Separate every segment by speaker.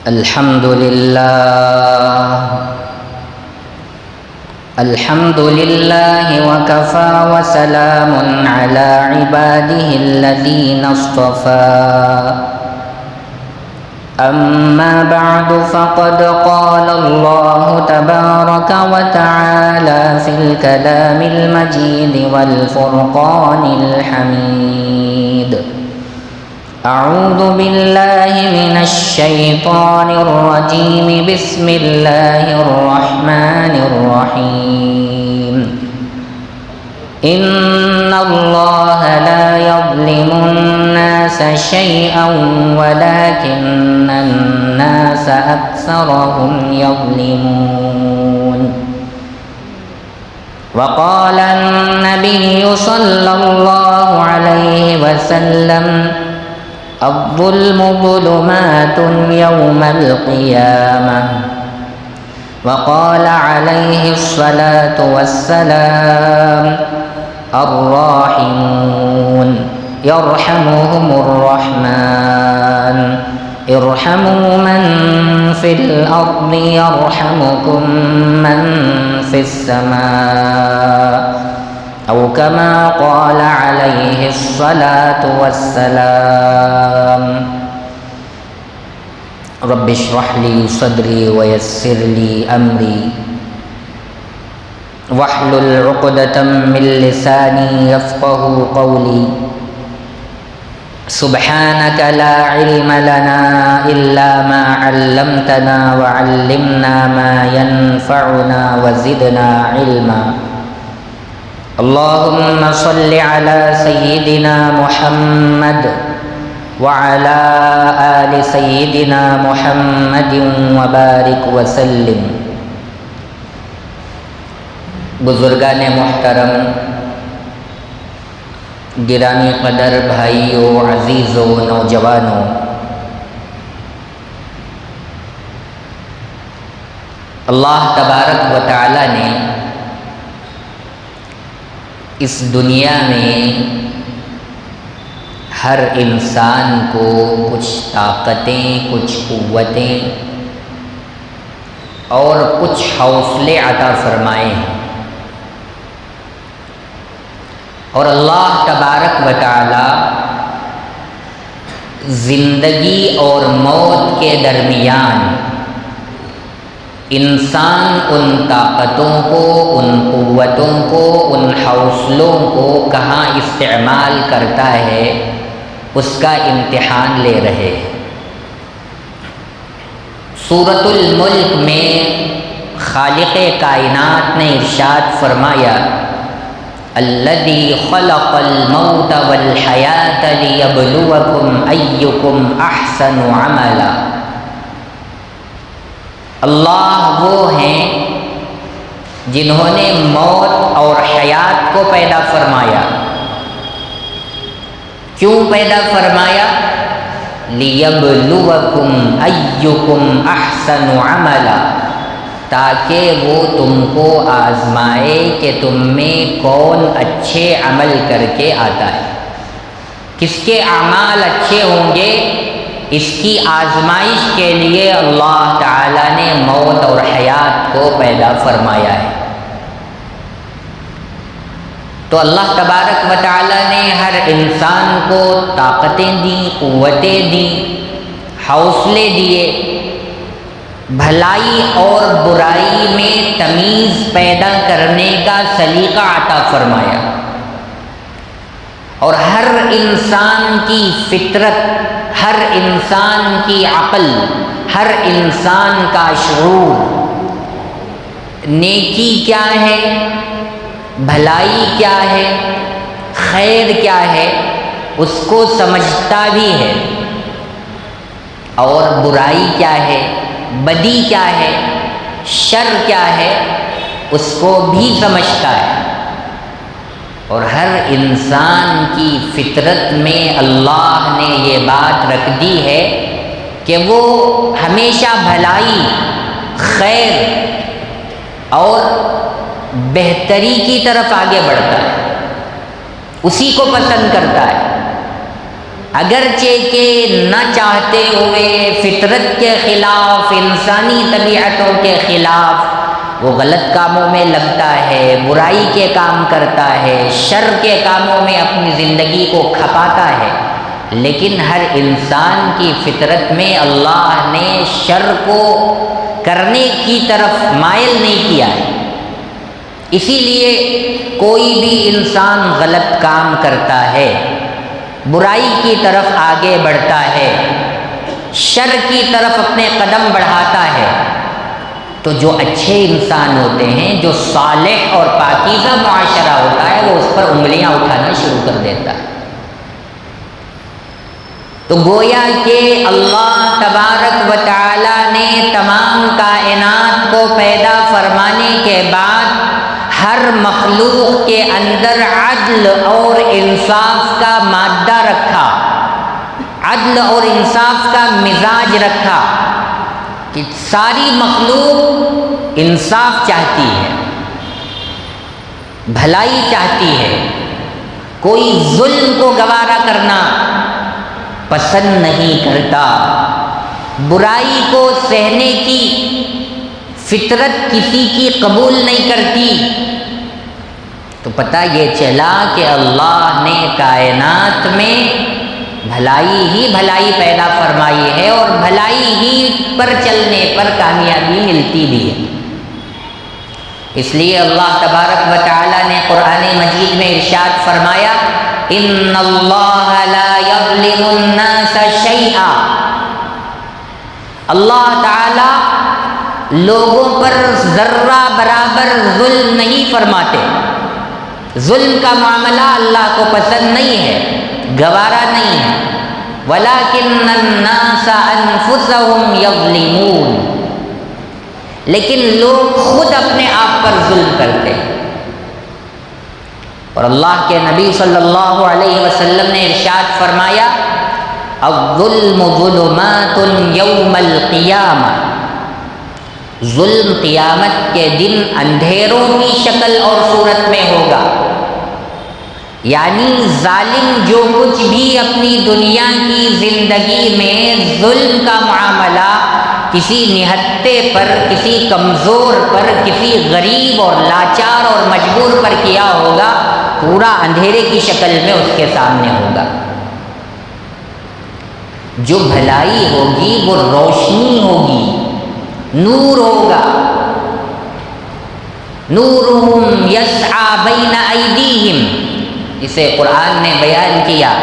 Speaker 1: الحمد لله وكفى وسلام على عباده الذين اصطفى أما بعد فقد قال الله تبارك وتعالى في الكلام المجيد والفرقان الحميد أعوذ بالله من الشيطان الرجيم بسم الله الرحمن الرحيم إن الله لا يظلم الناس شيئا ولكن الناس أكثرهم يظلمون وقال النبي صلى الله عليه وسلم الظلم ظلمات يوم القيامة وقال عليه الصلاة والسلام الراحمون يرحمهم الرحمن ارحموا من في الأرض يرحمكم من في السماء أو كما قال عليه الصلاة والسلام رب اشرح لي صدري ويسر لي أمري واحلل عقدة من لساني يفقه قولي سبحانك لا علم لنا إلا ما علمتنا وعلمنا ما ينفعنا وزدنا علما اللهم صل على سيدنا محمد وعلى آل سيدنا محمد وبارك وسلم. بزرگان محترم، گرامی قدر بھائیوں، عزیزوں، نوجوانوں، اللہ تبارک و تعالی نے اس دنیا میں ہر انسان کو کچھ طاقتیں، کچھ قوتیں اور کچھ حوصلے عطا فرمائے ہیں، اور اللہ تبارک و تعالی زندگی اور موت کے درمیان انسان ان طاقتوں کو، ان قوتوں کو، ان حوصلوں کو کہاں استعمال کرتا ہے اس کا امتحان لے رہے ہیں۔ سورۃ الملک میں خالق کائنات نے ارشاد فرمایا الذی خلق الموت والحیاة لیبلوکم ایکم احسن عملا۔ اللہ وہ ہیں جنہوں نے موت اور حیات کو پیدا فرمایا۔ کیوں پیدا فرمایا؟ لیبلوکم ایکم احسن عملا، تاکہ وہ تم کو آزمائے کہ تم میں کون اچھے عمل کر کے آتا ہے، کس کے اعمال اچھے ہوں گے، اس کی آزمائش کے لیے اللہ تعالیٰ نے موت اور حیات کو پیدا فرمایا ہے۔ تو اللہ تبارک و تعالیٰ نے ہر انسان کو طاقتیں دیں، قوتیں دیں، حوصلے دیے، بھلائی اور برائی میں تمیز پیدا کرنے کا سلیقہ عطا فرمایا، اور ہر انسان کی فطرت، ہر انسان کی عقل، ہر انسان کا شعور، نیکی کیا ہے، بھلائی کیا ہے، خیر کیا ہے، اس کو سمجھتا بھی ہے، اور برائی کیا ہے، بدی کیا ہے، شر کیا ہے، اس کو بھی سمجھتا ہے۔ اور ہر انسان کی فطرت میں اللہ نے یہ بات رکھ دی ہے کہ وہ ہمیشہ بھلائی، خیر اور بہتری کی طرف آگے بڑھتا ہے، اسی کو پسند کرتا ہے۔ اگرچہ کہ نہ چاہتے ہوئے فطرت کے خلاف، انسانی طبیعتوں کے خلاف وہ غلط کاموں میں لگتا ہے، برائی کے کام کرتا ہے، شر کے کاموں میں اپنی زندگی کو کھپاتا ہے، لیکن ہر انسان کی فطرت میں اللہ نے شر کو کرنے کی طرف مائل نہیں کیا ہے۔ اسی لیے کوئی بھی انسان غلط کام کرتا ہے، برائی کی طرف آگے بڑھتا ہے، شر کی طرف اپنے قدم بڑھاتا ہے، تو جو اچھے انسان ہوتے ہیں، جو صالح اور پاکیزہ معاشرہ ہوتا ہے، وہ اس پر انگلیاں اٹھانا شروع کر دیتا ہے۔ تو گویا کہ اللہ تبارک و تعالی نے تمام کائنات کو پیدا فرمانے کے بعد ہر مخلوق کے اندر عدل اور انصاف کا مادہ رکھا، عدل اور انصاف کا مزاج رکھا، کہ ساری مخلوق انصاف چاہتی ہے، بھلائی چاہتی ہے، کوئی ظلم کو گوارا کرنا پسند نہیں کرتا، برائی کو سہنے کی فطرت کسی کی قبول نہیں کرتی۔ تو پتہ یہ چلا کہ اللہ نے کائنات میں بھلائی ہی بھلائی پیدا فرمائی ہے، اور بھلائی ہی پر چلنے پر کامیابی ملتی بھی ہے۔ اس لیے اللہ تبارک و تعالی نے قرآن مجید میں ارشاد فرمایا، ان اللہ لا یظلم الناس شیئا، اللہ تعالی لوگوں پر ذرہ برابر ظلم نہیں فرماتے، ظلم کا معاملہ اللہ کو پسند نہیں ہے، گوارا نہیں ہے۔ وَلَكِنَّ النَّاسَ أَنفُسَهُمْ يَظْلِمُونَ، لیکن لوگ خود اپنے آپ پر ظلم کرتے ہیں۔ اور اللہ کے نبی صلی اللہ علیہ وسلم نے ارشاد فرمایا، الظلم ظلمات یوم القیامہ، ظلم قیامت کے دن اندھیروں کی شکل اور صورت میں ہوگا۔ یعنی ظالم جو کچھ بھی اپنی دنیا کی زندگی میں ظلم کا معاملہ کسی نہتے پر، کسی کمزور پر، کسی غریب اور لاچار اور مجبور پر کیا ہوگا، پورا اندھیرے کی شکل میں اس کے سامنے ہوگا۔ جو بھلائی ہوگی وہ روشنی ہوگی، نور ہوگا۔ نورہم یسعی بین ایدیہم، اسے قرآن نے بیان کیا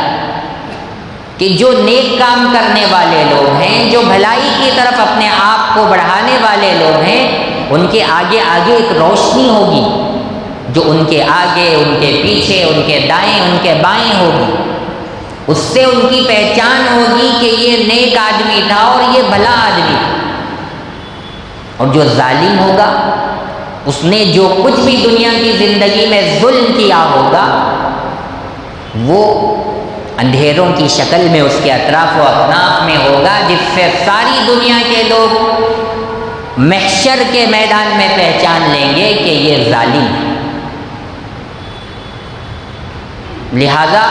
Speaker 1: کہ جو نیک کام کرنے والے لوگ ہیں، جو بھلائی کی طرف اپنے آپ کو بڑھانے والے لوگ ہیں، ان کے آگے آگے ایک روشنی ہوگی جو ان کے آگے، ان کے پیچھے، ان کے دائیں، ان کے بائیں ہوگی۔ اس سے ان کی پہچان ہوگی کہ یہ نیک آدمی تھا اور یہ بھلا آدمی تھا۔ اور جو ظالم ہوگا، اس نے جو کچھ بھی دنیا کی زندگی میں ظلم کیا ہوگا، وہ اندھیروں کی شکل میں اس کے اطراف و اکناف میں ہوگا، جس سے ساری دنیا کے لوگ محشر کے میدان میں پہچان لیں گے کہ یہ ظالم ہے۔ لہذا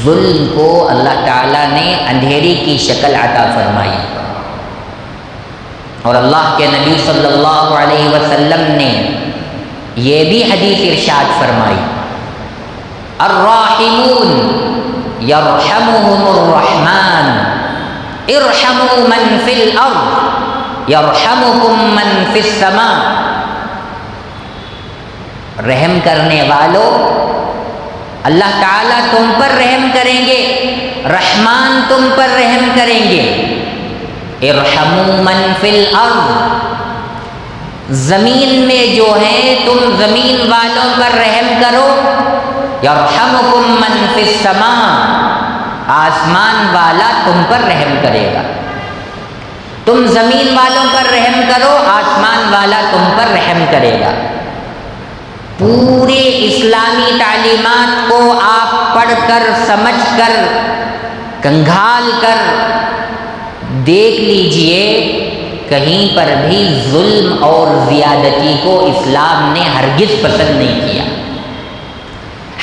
Speaker 1: ظلم کو اللہ تعالیٰ نے اندھیری کی شکل عطا فرمائی، اور اللہ کے نبی صلی اللہ علیہ وسلم نے یہ بھی حدیث ارشاد فرمائی، الراحمون یرحمهم الرحمن ارحموا من فی الارض یرحمکم من فی السماء، رحم کرنے والوں، اللہ تعالیٰ تم پر رحم کریں گے، رحمان تم پر رحم کریں گے۔ ارحموا من فی الارض، زمین میں جو ہے تم زمین والوں پر رحم کرو، یرحمکم من فی السماء، آسمان والا تم پر رحم کرے گا۔ تم زمین والوں پر رحم کرو، آسمان والا تم پر رحم کرے گا۔ پورے اسلامی تعلیمات کو آپ پڑھ کر، سمجھ کر، کنگھال کر دیکھ لیجئے، کہیں پر بھی ظلم اور زیادتی کو اسلام نے ہرگز پسند نہیں کیا۔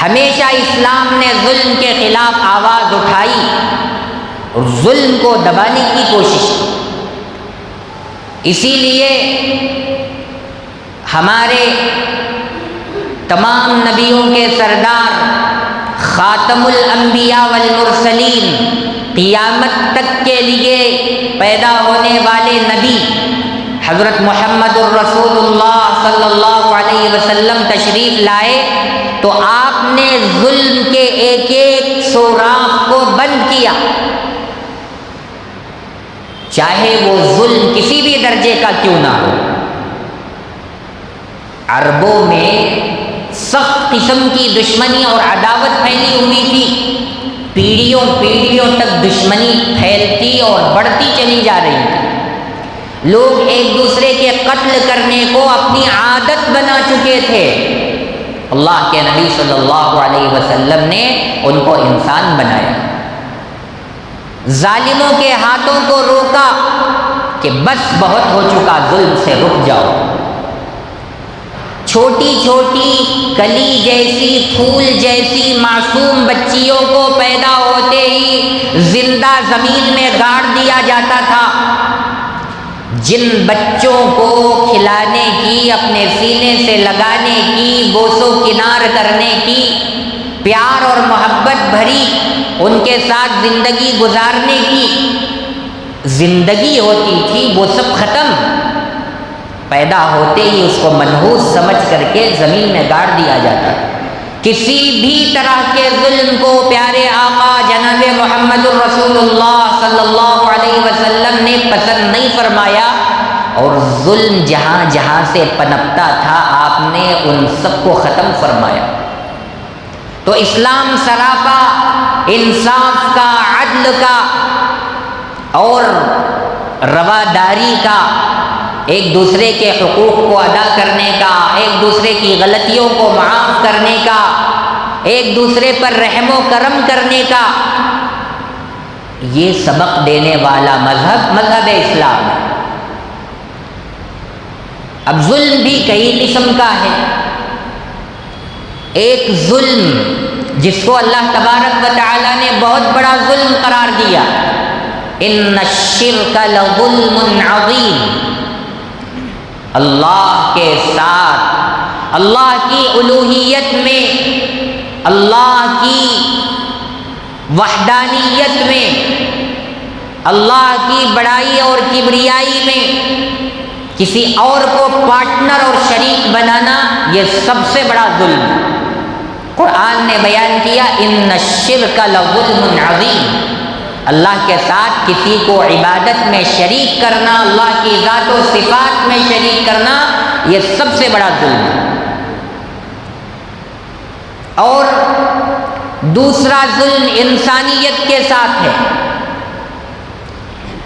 Speaker 1: ہمیشہ اسلام نے ظلم کے خلاف آواز اٹھائی اور ظلم کو دبانے کی کوشش کی۔ اسی لیے ہمارے تمام نبیوں کے سردار خاتم الانبیاء والمرسلین، قیامت تک کے لیے پیدا ہونے والے نبی حضرت محمد الرسول اللہ صلی اللہ علیہ وسلم تشریف لائے تو آپ نے ظلم کے ایک ایک سوراخ کو بند کیا، چاہے وہ ظلم کسی بھی درجے کا کیوں نہ ہو۔ عربوں میں سخت قسم کی دشمنی اور عداوت پھیلی ہوئی تھی، پیڑھیوں تک دشمنی پھیلتی اور بڑھتی چلی جا رہی تھی۔ لوگ ایک دوسرے کے قتل کرنے کو اپنی عادت بنا چکے تھے۔ اللہ کے نبی صلی اللہ علیہ وسلم نے ان کو انسان بنایا، ظالموں کے ہاتھوں کو روکا کہ بس بہت ہو چکا، ظلم سے رک جاؤ۔ چھوٹی چھوٹی کلی جیسی، پھول جیسی معصوم بچیوں کو پیدا ہوتے ہی زندہ زمین میں گاڑ دیا جاتا تھا۔ جن بچوں کو کھلانے کی، اپنے سینے سے لگانے کی، بوس و کنار کرنے کی، پیار اور محبت بھری ان کے ساتھ زندگی گزارنے کی زندگی ہوتی تھی، وہ سب ختم۔ پیدا ہوتے ہی اس کو منحوس سمجھ کر کے زمین میں گاڑ دیا جاتا۔ کسی بھی طرح کے ظلم کو پیارے آقا جناب محمد الرسول اللہ صلی اللہ علیہ وسلم نے پسند نہیں فرمایا، اور ظلم جہاں جہاں سے پنپتا تھا آپ نے ان سب کو ختم فرمایا۔ تو اسلام سراپا انصاف کا، عدل کا اور رواداری کا، ایک دوسرے کے حقوق کو ادا کرنے کا، ایک دوسرے کی غلطیوں کو معاف کرنے کا، ایک دوسرے پر رحم و کرم کرنے کا، یہ سبق دینے والا مذہب اسلام ہے۔ اب ظلم بھی کئی قسم کا ہے۔ ایک ظلم جس کو اللہ تبارک و تعالی نے بہت بڑا ظلم قرار دیا، ان الشرک لظلم عظیم، اللہ کے ساتھ، اللہ کی الوہیت میں، اللہ کی وحدانیت میں، اللہ کی بڑائی اور کبریائی میں کسی اور کو پارٹنر اور شریک بنانا، یہ سب سے بڑا ظلم ہے۔ قرآن نے بیان کیا ان الشرک لظلم عظیم، اللہ کے ساتھ کسی کو عبادت میں شریک کرنا، اللہ کی ذات و صفات میں شریک کرنا، یہ سب سے بڑا ظلم ہے۔ اور دوسرا ظلم انسانیت کے ساتھ ہے،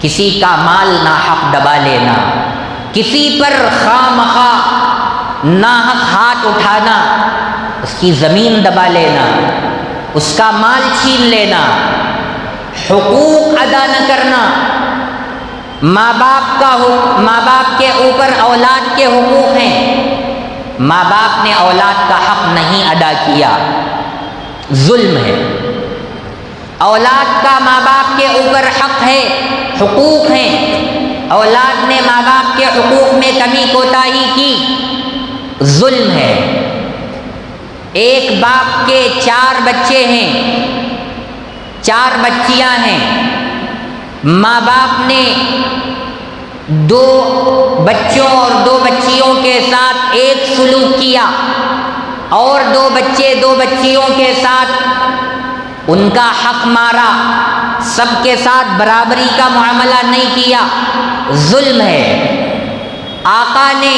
Speaker 1: کسی کا مال ناحق دبا لینا، کسی پر خواہ مخواہ ناحق ہاتھ اٹھانا، اس کی زمین دبا لینا، اس کا مال چھین لینا، حقوق ادا نہ کرنا، ماں باپ کے اوپر اولاد کے حقوق ہیں، ماں باپ نے اولاد کا حق نہیں ادا کیا، ظلم ہے۔ اولاد کا ماں باپ کے اوپر حق ہے، حقوق ہیں، اولاد نے ماں باپ کے حقوق میں کمی کوتاہی کی، ظلم ہے۔ ایک باپ کے 4 بچے ہیں، 4 بچیاں ہیں، ماں باپ نے 2 بچوں اور 2 بچیوں کے ساتھ ایک سلوک کیا، اور 2 بچے 2 بچیوں کے ساتھ ان کا حق مارا، سب کے ساتھ برابری کا معاملہ نہیں کیا، ظلم ہے۔ آقا نے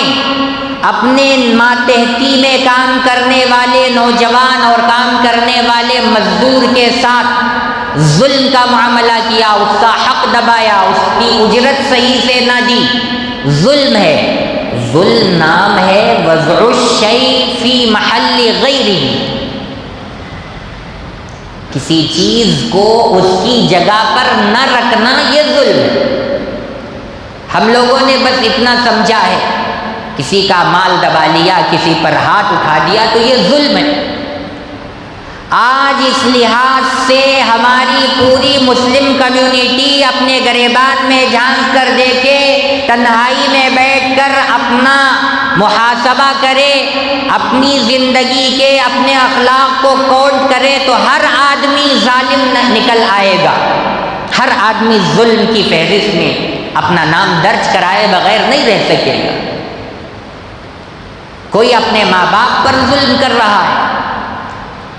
Speaker 1: اپنے ماتحتی میں کام کرنے والے نوجوان اور کام کرنے والے مزدور کے ساتھ ظلم کا معاملہ کیا، اس کا حق دبایا، اس کی اجرت صحیح سے نہ دی، ظلم ہے۔ ظلم نام ہے وضع الشیء فی محل غیرہ، کسی چیز کو اس کی جگہ پر نہ رکھنا، یہ ظلم ہے۔ ہم لوگوں نے بس اتنا سمجھا ہے، کسی کا مال دبا لیا، کسی پر ہاتھ اٹھا دیا تو یہ ظلم ہے۔ آج اس لحاظ سے ہماری پوری مسلم کمیونٹی اپنے گریبان میں جھانک کر دیکھے، تنہائی میں بیٹھ کر اپنا محاسبہ کرے، اپنی زندگی کے اپنے اخلاق کو کاؤنٹ کرے تو ہر آدمی ظالم نکل آئے گا، ہر آدمی ظلم کی فہرست میں اپنا نام درج کرائے بغیر نہیں رہ سکے گا۔ کوئی اپنے ماں باپ پر ظلم کر رہا ہے،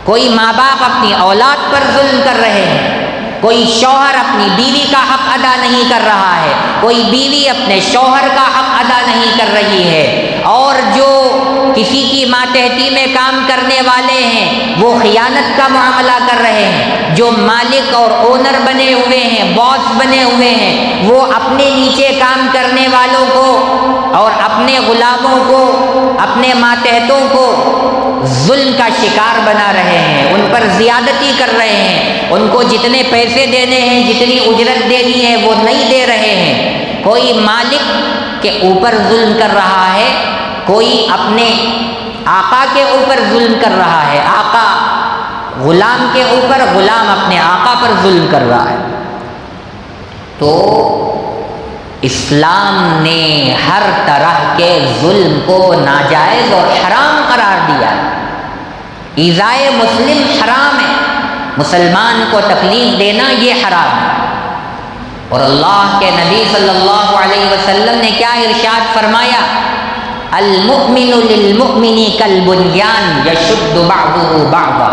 Speaker 1: کوئی ماں باپ اپنی اولاد پر ظلم کر رہے ہیں، کوئی شوہر اپنی بیوی کا حق ادا نہیں کر رہا ہے، کوئی بیوی اپنے شوہر کا حق ادا نہیں کر رہی ہے، اور جو کسی کی ماتحتی میں کام کرنے والے ہیں وہ خیانت کا معاملہ کر رہے ہیں، جو مالک اور اونر بنے ہوئے ہیں، باس بنے ہوئے ہیں، وہ اپنے نیچے کام کرنے والوں کو اور اپنے غلاموں کو، اپنے ماتحتوں کو ظلم کا شکار بنا رہے ہیں، ان پر زیادتی کر رہے ہیں، ان کو جتنے پیسے دینے ہیں، جتنی اجرت دینی ہے وہ نہیں دے رہے ہیں۔ کوئی مالک کے اوپر ظلم کر رہا ہے، کوئی اپنے آقا کے اوپر ظلم کر رہا ہے، آقا غلام کے اوپر، غلام اپنے آقا پر ظلم کر رہا ہے۔ تو اسلام نے ہر طرح کے ظلم کو ناجائز اور حرام قرار دیا ہے۔ ایذائے مسلم حرام ہے، مسلمان کو تکلیف دینا یہ حرام ہے۔ اور اللہ کے نبی صلی اللہ علیہ وسلم نے کیا ارشاد فرمایا؟ المؤمن للمؤمن کالبنیان یشد بعضہ بعضا۔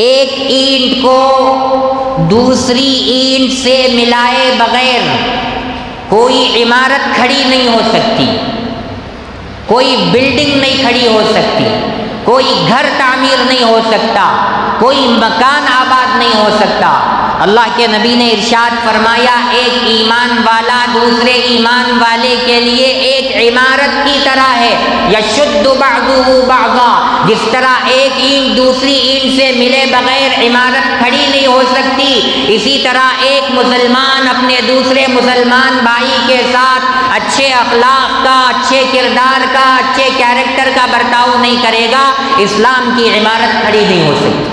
Speaker 1: ایک اینٹ کو دوسری اینٹ سے ملائے بغیر کوئی عمارت کھڑی نہیں ہو سکتی، کوئی بلڈنگ نہیں کھڑی ہو سکتی، کوئی گھر تعمیر نہیں ہو سکتا، کوئی مکان آباد نہیں ہو سکتا۔ اللہ کے نبی نے ارشاد فرمایا ایک ایمان والا دوسرے ایمان والے کے لیے ایک عمارت کی طرح ہے، یشد بعضہ بعضا، جس طرح ایک اینٹ دوسری اینٹ سے ملے بغیر عمارت کھڑی نہیں ہو سکتی، اسی طرح ایک مسلمان اپنے دوسرے مسلمان بھائی کے ساتھ اچھے اخلاق کا، اچھے کردار کا، اچھے کیریکٹر کا برتاؤ نہیں کرے گا، اسلام کی عمارت کھڑی نہیں ہو سکتی،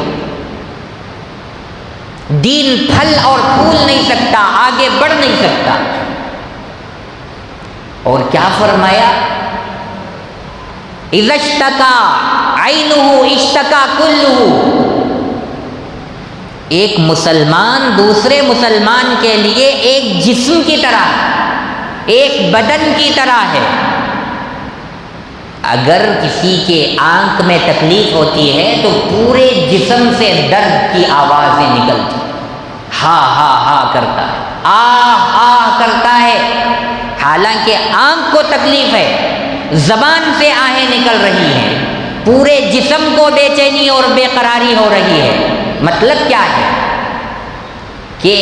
Speaker 1: دین پھل اور پھول نہیں سکتا، آگے بڑھ نہیں سکتا۔ اور کیا فرمایا؟ اذا اشتکا عینہ اشتکا کلہ۔ ایک مسلمان دوسرے مسلمان کے لیے ایک جسم کی طرح، ایک بدن کی طرح ہے۔ اگر کسی کے آنکھ میں تکلیف ہوتی ہے تو پورے جسم سے درد کی آوازیں نکلتی، ہا ہا ہا کرتا ہے، آہ آہ کرتا ہے، حالانکہ آنکھ کو تکلیف ہے، زبان سے آہیں نکل رہی ہیں، پورے جسم کو بے چینی اور بے قراری ہو رہی ہے۔ مطلب کیا ہے کہ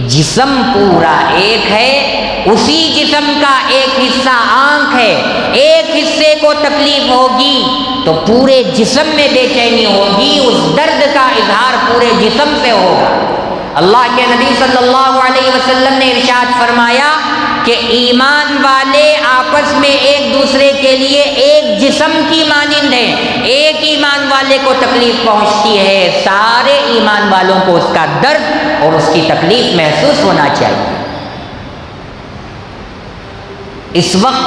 Speaker 1: جسم پورا ایک ہے، اسی جسم کا ایک حصہ آنکھ ہے، ایک حصے کو تکلیف ہوگی تو پورے جسم میں بے چینی ہوگی، اس درد کا اظہار پورے جسم سے ہوگا۔ اللہ کے نبی صلی اللہ علیہ وسلم نے ارشاد فرمایا کہ ایمان والے آپس میں ایک دوسرے کے لیے ایک جسم کی مانند ہیں، ایک ایمان والے کو تکلیف پہنچتی ہے، سارے ایمان والوں کو اس کا درد اور اس کی تکلیف محسوس ہونا چاہیے۔ اس وقت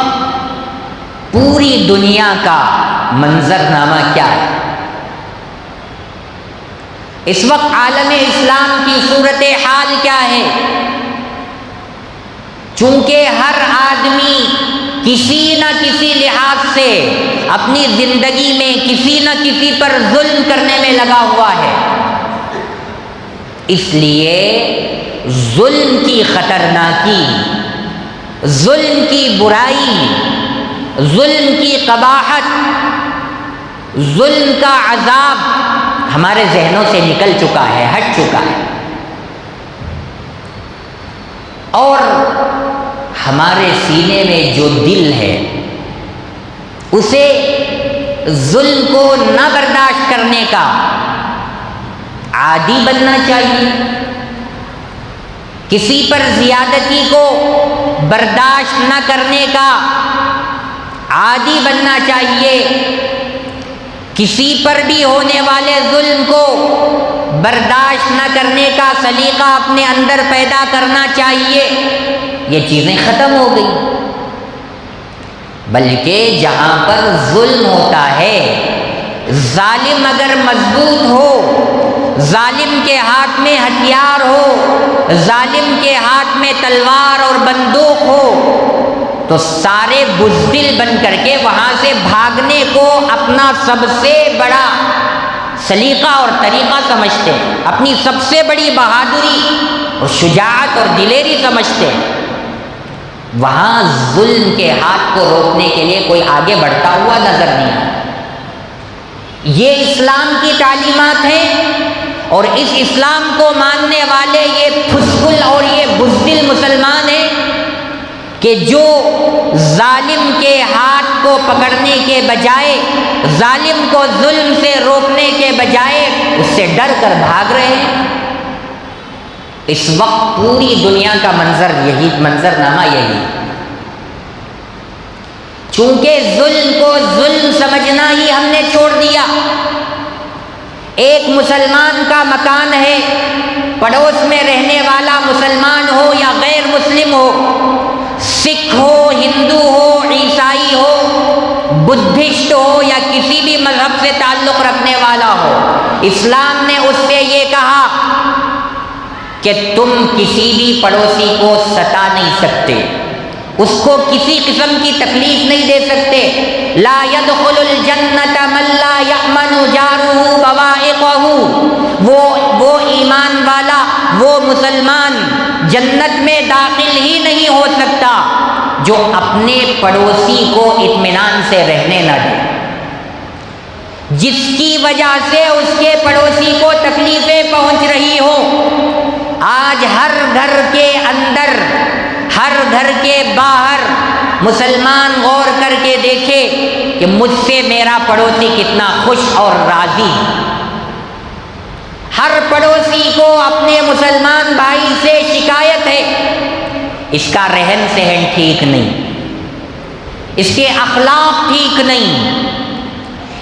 Speaker 1: پوری دنیا کا منظرنامہ کیا ہے؟ اس وقت عالم اسلام کی صورتحال کیا ہے؟ چونکہ ہر آدمی کسی نہ کسی لحاظ سے اپنی زندگی میں کسی نہ کسی پر ظلم کرنے میں لگا ہوا ہے، اس لیے ظلم کی خطرناکی، ظلم کی برائی، ظلم کی قباحت، ظلم کا عذاب ہمارے ذہنوں سے نکل چکا ہے، ہٹ چکا ہے، اور ہمارے سینے میں جو دل ہے اسے ظلم کو نہ برداشت کرنے کا عادی بننا چاہیے، کسی پر زیادتی کو برداشت نہ کرنے کا عادی بننا چاہیے، کسی پر بھی ہونے والے ظلم کو برداشت نہ کرنے کا سلیقہ اپنے اندر پیدا کرنا چاہیے، یہ چیزیں ختم ہو گئی۔ بلکہ جہاں پر ظلم ہوتا ہے، ظالم اگر مضبوط ہو، ظالم کے ہاتھ میں ہتھیار ہو، ظالم کے ہاتھ میں تلوار اور بندوق ہو، تو سارے بزدل بن کر کے وہاں سے بھاگنے کو اپنا سب سے بڑا سلیقہ اور طریقہ سمجھتے ہیں، اپنی سب سے بڑی بہادری اور شجاعت اور دلیری سمجھتے ہیں۔ وہاں ظلم کے ہاتھ کو روکنے کے لیے کوئی آگے بڑھتا ہوا نظر نہیں آتا۔ یہ اسلام کی تعلیمات ہیں، اور اس اسلام کو ماننے والے یہ پھسکل اور یہ بزدل مسلمان ہیں کہ جو ظالم کے ہاتھ کو پکڑنے کے بجائے، ظالم کو ظلم سے روکنے کے بجائے اس سے ڈر کر بھاگ رہے ہیں۔ اس وقت پوری دنیا کا منظرنامہ یہی، چونکہ ظلم کو ظلم سمجھنا ہی ہم نے چھوڑ دیا۔ ایک مسلمان کا مکان ہے، پڑوس میں رہنے والا مسلمان ہو یا غیر مسلم ہو، سکھ ہو، ہندو ہو، عیسائی ہو، بدھسٹ ہو یا کسی بھی مذہب سے تعلق رکھنے والا ہو، اسلام نے اس سے یہ کہا کہ تم کسی بھی پڑوسی کو ستا نہیں سکتے، اس کو کسی قسم کی تکلیف نہیں دے سکتے۔ لا يدخل الجنت من لا یأمن جارہ بوائقہ، وہ ایمان والا، وہ مسلمان جنت میں داخل ہی نہیں ہو سکتا جو اپنے پڑوسی کو اطمینان سے رہنے نہ دے، جس کی وجہ سے اس کے پڑوسی کو تکلیفیں پہنچ رہی ہو۔ آج ہر گھر کے اندر، ہر گھر کے باہر مسلمان غور کر کے دیکھے کہ مجھ سے میرا پڑوسی کتنا خوش اور راضی۔ ہر پڑوسی کو اپنے مسلمان بھائی سے شکایت ہے، اس کا رہن سہن ٹھیک نہیں، اس کے اخلاق ٹھیک نہیں،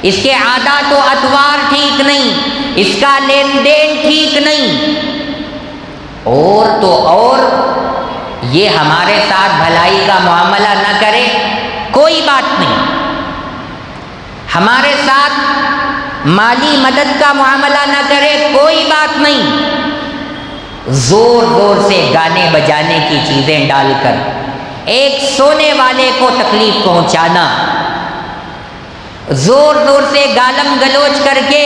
Speaker 1: اس کے عادات و اطوار ٹھیک نہیں، اس کا لین دین ٹھیک نہیں۔ اور تو اور یہ ہمارے ساتھ بھلائی کا معاملہ نہ کرے، کوئی بات نہیں، ہمارے ساتھ مالی مدد کا معاملہ نہ کرے، کوئی بات نہیں، زور زور سے گانے بجانے کی چیزیں ڈال کر ایک سونے والے کو تکلیف پہنچانا، زور زور سے گالم گلوچ کر کے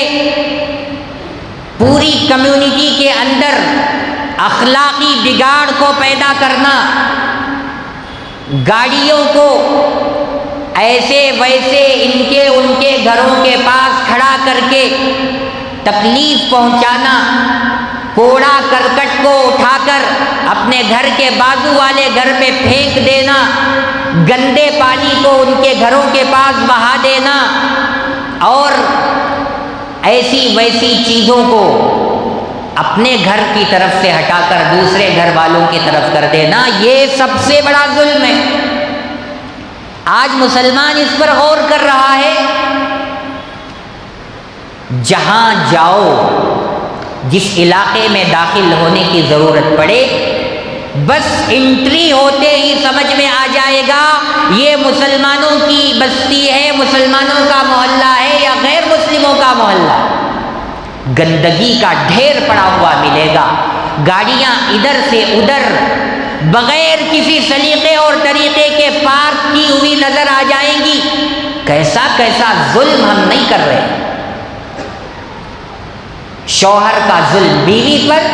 Speaker 1: پوری کمیونٹی کے اندر اخلاقی بگاڑ کو پیدا کرنا، گاڑیوں کو ایسے ویسے ان کے گھروں کے پاس کھڑا کر کے تکلیف پہنچانا، کوڑا کرکٹ کو اٹھا کر اپنے گھر کے بازو والے گھر پہ پھینک دینا، گندے پانی کو ان کے گھروں کے پاس بہا دینا، اور ایسی ویسی چیزوں کو اپنے گھر کی طرف سے ہٹا کر دوسرے گھر والوں کی طرف کر دینا، یہ سب سے بڑا ظلم ہے۔ آج مسلمان اس پر غور کر رہا ہے۔ جہاں جاؤ، جس علاقے میں داخل ہونے کی ضرورت پڑے، بس انٹری ہوتے ہی سمجھ میں آ جائے گا یہ مسلمانوں کی بستی ہے، مسلمانوں کا محلہ ہے یا غیر مسلموں کا محلہ۔ گندگی کا ڈھیر پڑا ہوا ملے گا، گاڑیاں ادھر سے ادھر بغیر کسی سلیقے اور طریقے کے پارک کی ہوئی نظر آ جائیں گی۔ کیسا کیسا ظلم ہم نہیں کر رہے۔ شوہر کا ظلم بیوی پر،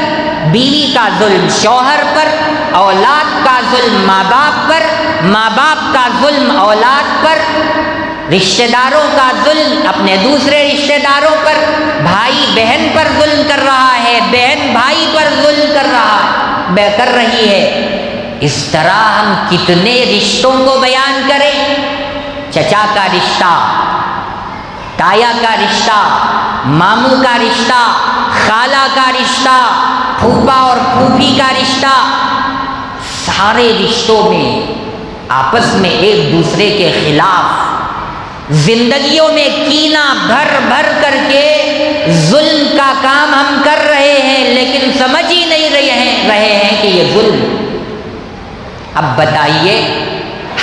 Speaker 1: بیوی کا ظلم شوہر پر، اولاد کا ظلم ماں باپ پر، ماں باپ کا ظلم اولاد پر، رشتہ داروں کا ظلم اپنے دوسرے رشتہ داروں پر، بھائی بہن پر ظلم کر رہا ہے، بہن بھائی پر ظلم کر رہی ہے۔ اس طرح ہم کتنے رشتوں کو بیان کریں، چچا کا رشتہ، تایا کا رشتہ، ماموں کا رشتہ، خالہ کا رشتہ، پھوپھا اور پھوپھی کا رشتہ، سارے رشتوں میں آپس میں ایک دوسرے کے خلاف زندگیوں میں کینہ بھر بھر کر کے ظلم کا کام ہم کر رہے ہیں، لیکن سمجھ ہی نہیں رہے ہیں کہ یہ ظلم۔ اب بتائیے،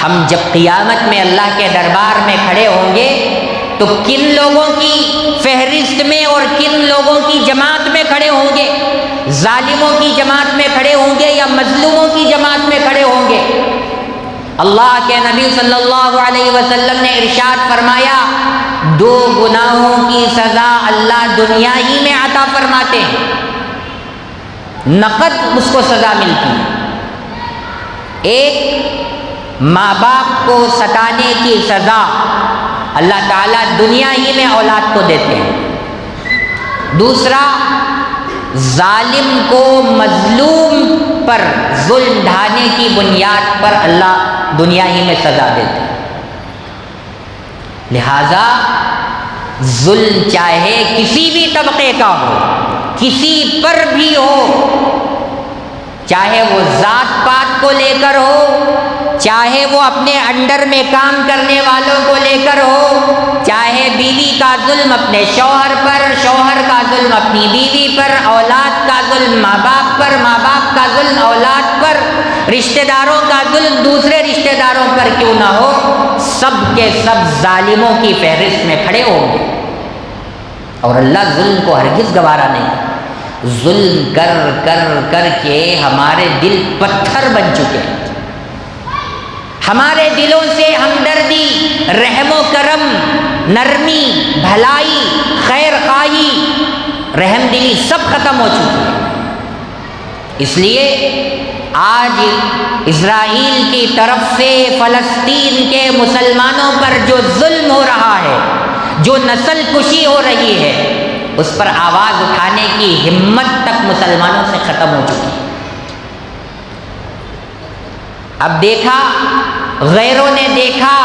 Speaker 1: ہم جب قیامت میں اللہ کے دربار میں کھڑے ہوں گے تو کن لوگوں کی فہرست میں اور کن لوگوں کی جماعت میں کھڑے ہوں گے؟ ظالموں کی جماعت میں کھڑے ہوں گے یا مظلوموں کی جماعت میں کھڑے ہوں گے؟ اللہ کے نبی صلی اللہ علیہ وسلم نے ارشاد فرمایا، 2 گناہوں کی سزا اللہ دنیا ہی میں عطا فرماتے ہیں، نقد اس کو سزا ملتی ہے۔ ایک، ماں باپ کو ستانے کی سزا اللہ تعالیٰ دنیا ہی میں اولاد کو دیتے ہیں۔ دوسرا، ظالم کو مظلوم پر ظلم ڈھانے کی بنیاد پر اللہ دنیا ہی میں سزا دیتے ہیں۔ لہذا ظلم چاہے کسی بھی طبقے کا ہو، کسی پر بھی ہو، چاہے وہ ذات پات کو لے کر ہو، چاہے وہ اپنے انڈر میں کام کرنے والوں کو لے کر ہو، چاہے بیوی کا ظلم اپنے شوہر پر، شوہر کا ظلم اپنی بیوی پر، اولاد کا ظلم ماں باپ پر، ماں باپ کا ظلم اولاد پر، رشتہ داروں کا ظلم دوسرے رشتہ داروں پر کیوں نہ ہو، سب کے سب ظالموں کی فہرست میں کھڑے ہوں گے۔ اور اللہ ظلم کو ہرگز گوارا نہیں کرتا۔ ظلم کر کر کر کے ہمارے دل پتھر بن چکے ہیں، ہمارے دلوں سے ہمدردی، رحم و کرم، نرمی، بھلائی، خیر خواہی، رحم دلی سب ختم ہو چکی ہے۔ اس لیے آج اسرائیل کی طرف سے فلسطین کے مسلمانوں پر جو ظلم ہو رہا ہے، جو نسل کشی ہو رہی ہے، اس پر آواز اٹھانے کی ہمت تک مسلمانوں سے ختم ہو چکی ہے۔ اب دیکھا، غیروں نے دیکھا،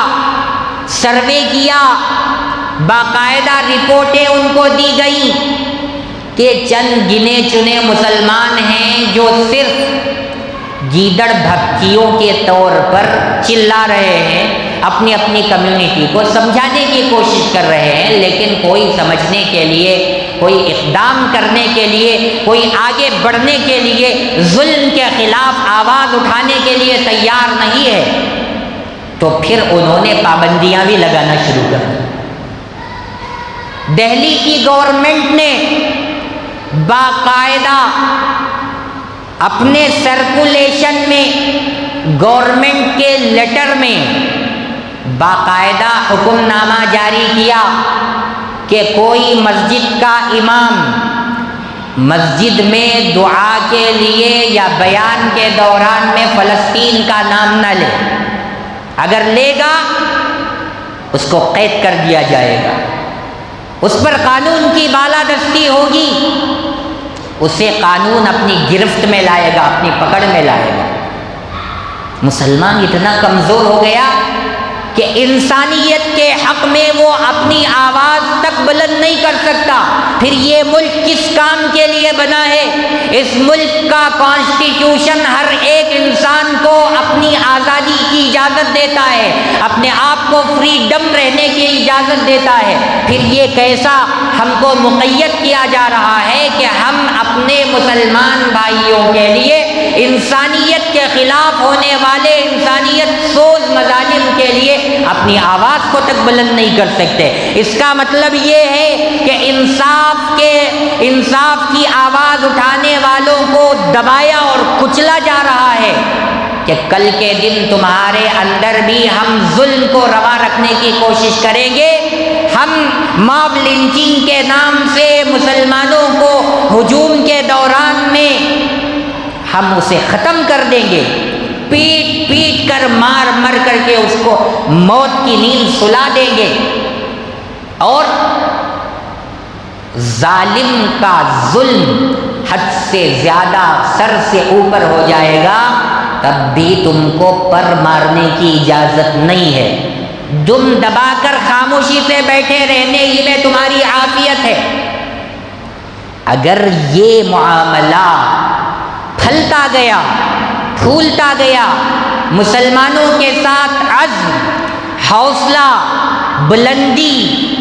Speaker 1: سروے کیا، باقاعدہ رپورٹیں ان کو دی گئیں کہ چند گنے چنے مسلمان ہیں جو صرف گیدڑ بھپکیوں کے طور پر چلا رہے ہیں، اپنی اپنی کمیونٹی کو سمجھانے کی کوشش کر رہے ہیں، لیکن کوئی سمجھنے کے لیے، کوئی اقدام کرنے کے لیے، کوئی آگے بڑھنے کے لیے، ظلم کے خلاف آواز اٹھانے کے لیے تیار نہیں ہے۔ تو پھر انہوں نے پابندیاں بھی لگانا شروع کر دی۔ دہلی کی گورنمنٹ نے باقاعدہ اپنے سرکولیشن میں، گورنمنٹ کے لیٹر میں باقاعدہ حکم نامہ جاری کیا کہ کوئی مسجد کا امام مسجد میں دعا کے لیے یا بیان کے دوران میں فلسطین کا نام نہ لے، اگر لے گا اس کو قید کر دیا جائے گا، اس پر قانون کی بالادستی ہوگی، اسے قانون اپنی گرفت میں لائے گا، اپنی پکڑ میں لائے گا۔ مسلمان اتنا کمزور ہو گیا کہ انسانیت کے حق میں وہ اپنی آواز تک بلند نہیں کر سکتا۔ پھر یہ ملک کس کام کے لیے بنا ہے؟ اس ملک کا کانسٹیٹیوشن ہر ایک انسان کو اپنی آزادی کی اجازت دیتا ہے، اپنے آپ کو فریڈم رہنے کی اجازت دیتا ہے۔ پھر یہ کیسا ہم کو مقید کیا جا رہا ہے کہ ہم اپنے مسلمان بھائیوں کے لیے انسانیت کے خلاف ہونے والے انسانیت سوز مظالم کے لیے اپنی آواز کو تک بلند نہیں کر سکتے۔ اس کا مطلب یہ ہے کہ انصاف کی آواز اٹھانے والوں کو دبایا اور کچلا جا رہا ہے کہ کل کے دن تمہارے اندر بھی ہم ظلم کو روا رکھنے کی کوشش کریں گے، ہم ماب لنچنگ کے نام سے مسلمانوں کو ہجوم کے دوران میں ہم اسے ختم کر دیں گے، پیٹ پیٹ کر مار مر کر کے اس کو موت کی نیند سلا دیں گے، اور ظالم کا ظلم حد سے زیادہ سر سے اوپر ہو جائے گا، تب بھی تم کو پر مارنے کی اجازت نہیں ہے۔ دم دبا کر خاموشی سے بیٹھے رہنے ہی میں تمہاری عافیت ہے۔ اگر یہ معاملہ پھلتا گیا، پھولتا گیا، مسلمانوں کے ساتھ عزم، حوصلہ، بلندی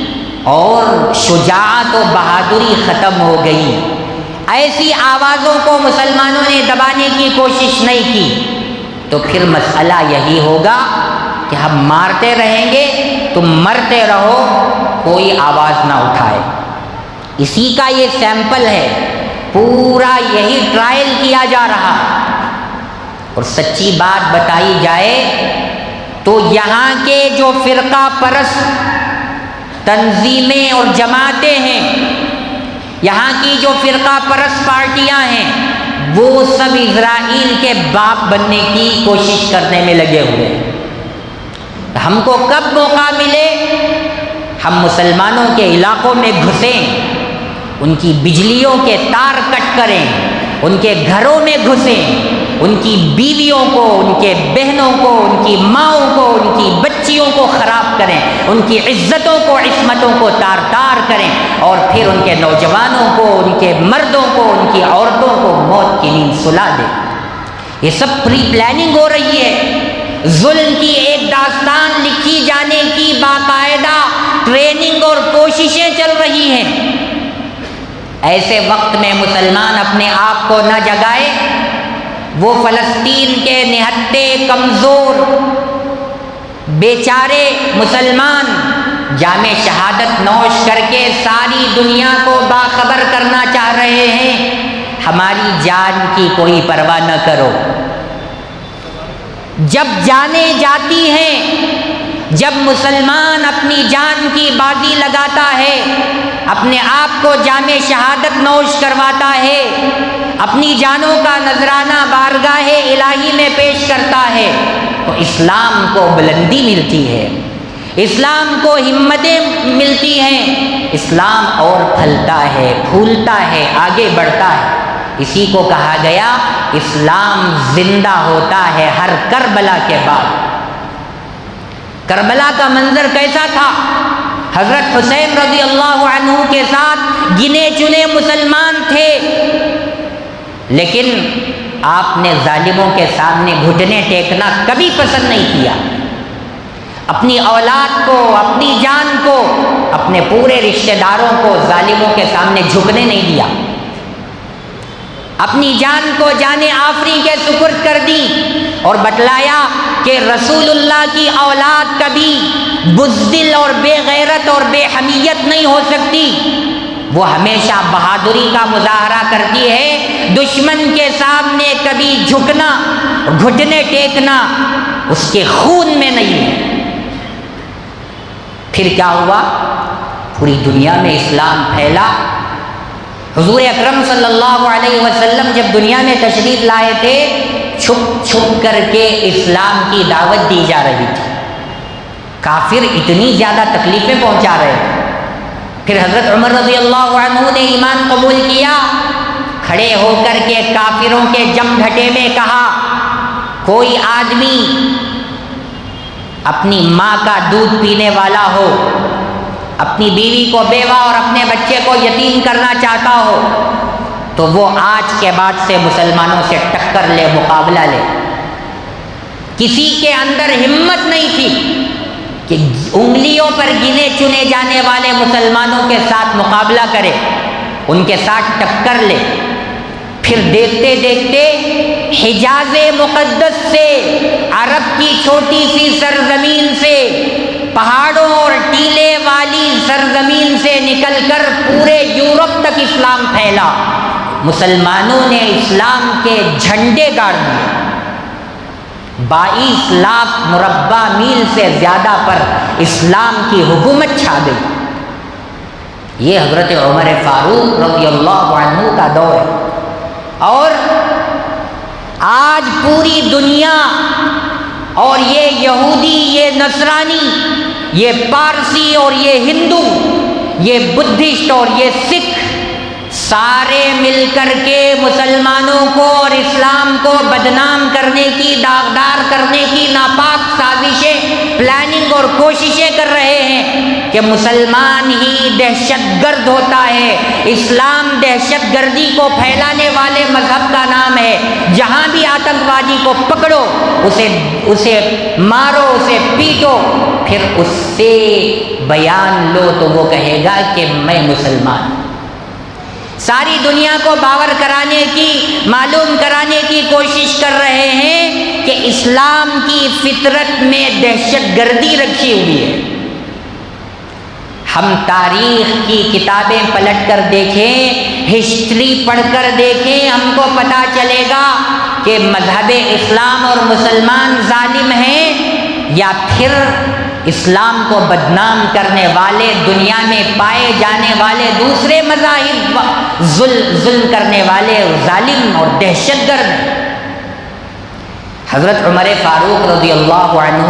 Speaker 1: اور شجاعت و بہادری ختم ہو گئی۔ ایسی آوازوں کو مسلمانوں نے دبانے کی کوشش نہیں کی، تو پھر مسئلہ یہی ہوگا کہ ہم مارتے رہیں گے، تم مرتے رہو، کوئی آواز نہ اٹھائے۔ اسی کا یہ سیمپل ہے، پورا یہی ٹرائل کیا جا رہا۔ اور سچی بات بتائی جائے تو یہاں کے جو فرقہ پرست تنظیمیں اور جماعتیں ہیں، یہاں کی جو فرقہ پرست پارٹیاں ہیں، وہ سب اسرائیل کے باپ بننے کی کوشش کرنے میں لگے ہوئے۔ ہم کو کب موقع ملے ہم مسلمانوں کے علاقوں میں گھسیں، ان کی بجلیوں کے تار کٹ کریں، ان کے گھروں میں گھسیں، ان کی بیویوں کو، ان کے بہنوں کو، ان کی ماؤں کو، ان کی بچیوں کو خراب کریں، ان کی عزتوں کو، عصمتوں کو تار تار کریں، اور پھر ان کے نوجوانوں کو، ان کے مردوں کو، ان کی عورتوں کو موت کی نیند سلا دیں۔ یہ سب پری پلاننگ ہو رہی ہے، ظلم کی ایک داستان لکھی جانے کی باقاعدہ ٹریننگ اور کوششیں چل رہی ہیں۔ ایسے وقت میں مسلمان اپنے آپ کو نہ جگائے، وہ فلسطین کے نہتے کمزور بیچارے مسلمان جام شہادت نوش کر کے ساری دنیا کو باخبر کرنا چاہ رہے ہیں، ہماری جان کی کوئی پرواہ نہ کرو۔ جب جانیں جاتی ہیں، جب مسلمان اپنی جان کی بازی لگاتا ہے، اپنے آپ کو جام شہادت نوش کرواتا ہے، اپنی جانوں کا نذرانہ بارگاہ الہی میں پیش کرتا ہے، تو اسلام کو بلندی ملتی ہے، اسلام کو ہمتیں ملتی ہیں، اسلام اور پھلتا ہے، پھولتا ہے، آگے بڑھتا ہے۔ اسی کو کہا گیا اسلام زندہ ہوتا ہے ہر کربلا کے بعد۔ کربلا کا منظر کیسا تھا؟ حضرت حسین رضی اللہ عنہ کے ساتھ گنے چنے مسلمان تھے، لیکن آپ نے ظالموں کے سامنے گھٹنے ٹیکنا کبھی پسند نہیں کیا۔ اپنی اولاد کو، اپنی جان کو، اپنے پورے رشتہ داروں کو ظالموں کے سامنے جھکنے نہیں دیا۔ اپنی جان کو جان آفری کے سپرد کر دی اور بتلایا کہ رسول اللہ کی اولاد کبھی بزدل اور بے غیرت اور بے حمیت نہیں ہو سکتی، وہ ہمیشہ بہادری کا مظاہرہ کرتی ہے، دشمن کے سامنے کبھی جھکنا، گھٹنے ٹیکنا اس کے خون میں نہیں ہے۔ پھر کیا ہوا؟ پوری دنیا میں اسلام پھیلا۔ حضور اکرم صلی اللہ علیہ وسلم جب دنیا میں تشریف لائے تھے، چھپ چھپ کر کے اسلام کی دعوت دی جا رہی تھی۔ کافر اتنی زیادہ تکلیفیں پہنچا رہے تھے۔ پھر حضرت عمر رضی اللہ عنہ نے ایمان قبول کیا، کھڑے ہو کر کے کافروں کے جم گھٹے میں کہا، کوئی آدمی اپنی ماں کا دودھ پینے والا ہو، اپنی بیوی کو بیوہ اور اپنے بچے کو یتیم کرنا چاہتا ہو، تو وہ آج کے بعد سے مسلمانوں سے ٹکر لے، مقابلہ لے۔ کسی کے اندر ہمت نہیں تھی کہ انگلیوں پر گنے چنے جانے والے مسلمانوں کے ساتھ مقابلہ کرے، ان کے ساتھ ٹکر لے۔ پھر دیکھتے دیکھتے حجاز مقدس سے، عرب کی چھوٹی سی سرزمین سے، پہاڑوں اور ٹیلے والی سرزمین سے نکل کر پورے یورپ تک اسلام پھیلا۔ مسلمانوں نے اسلام کے جھنڈے گاڑ دیے، 22 لاکھ مربع میل سے زیادہ پر اسلام کی حکومت چھا گئی۔ یہ حضرت عمر فاروق رضی اللہ عنہ کا دور ہے، اور آج پوری دنیا اور یہ یہودی، یہ نصرانی، یہ پارسی اور یہ ہندو، یہ بدھسٹ اور یہ سکھ، سارے مل کر کے مسلمانوں کو اور اسلام کو بدنام کرنے کی داغدار برقرار کرنے کی ناپاک سازشیں، پلاننگ اور کوششیں کر رہے ہیں کہ مسلمان ہی دہشت گرد ہوتا ہے، اسلام دہشت گردی کو پھیلانے والے مذہب کا نام ہے، جہاں بھی آتنکوادی کو پکڑو اسے مارو، اسے پیٹو، پھر اس سے بیان لو تو وہ کہے گا کہ میں مسلمان۔ ساری دنیا کو باور کرانے کی، معلوم کرانے کی کوشش کر رہے ہیں کہ اسلام کی فطرت میں دہشت گردی رکھی ہوئی ہے۔ ہم تاریخ کی کتابیں پلٹ کر دیکھیں، ہسٹری پڑھ کر دیکھیں، ہم کو پتہ چلے گا کہ مذہب اسلام اور مسلمان ظالم ہیں، یا پھر اسلام کو بدنام کرنے والے، دنیا میں پائے جانے والے دوسرے مذاہب ظلم کرنے والے ظالم اور دہشت گرد۔ حضرت عمر فاروق رضی اللہ عنہ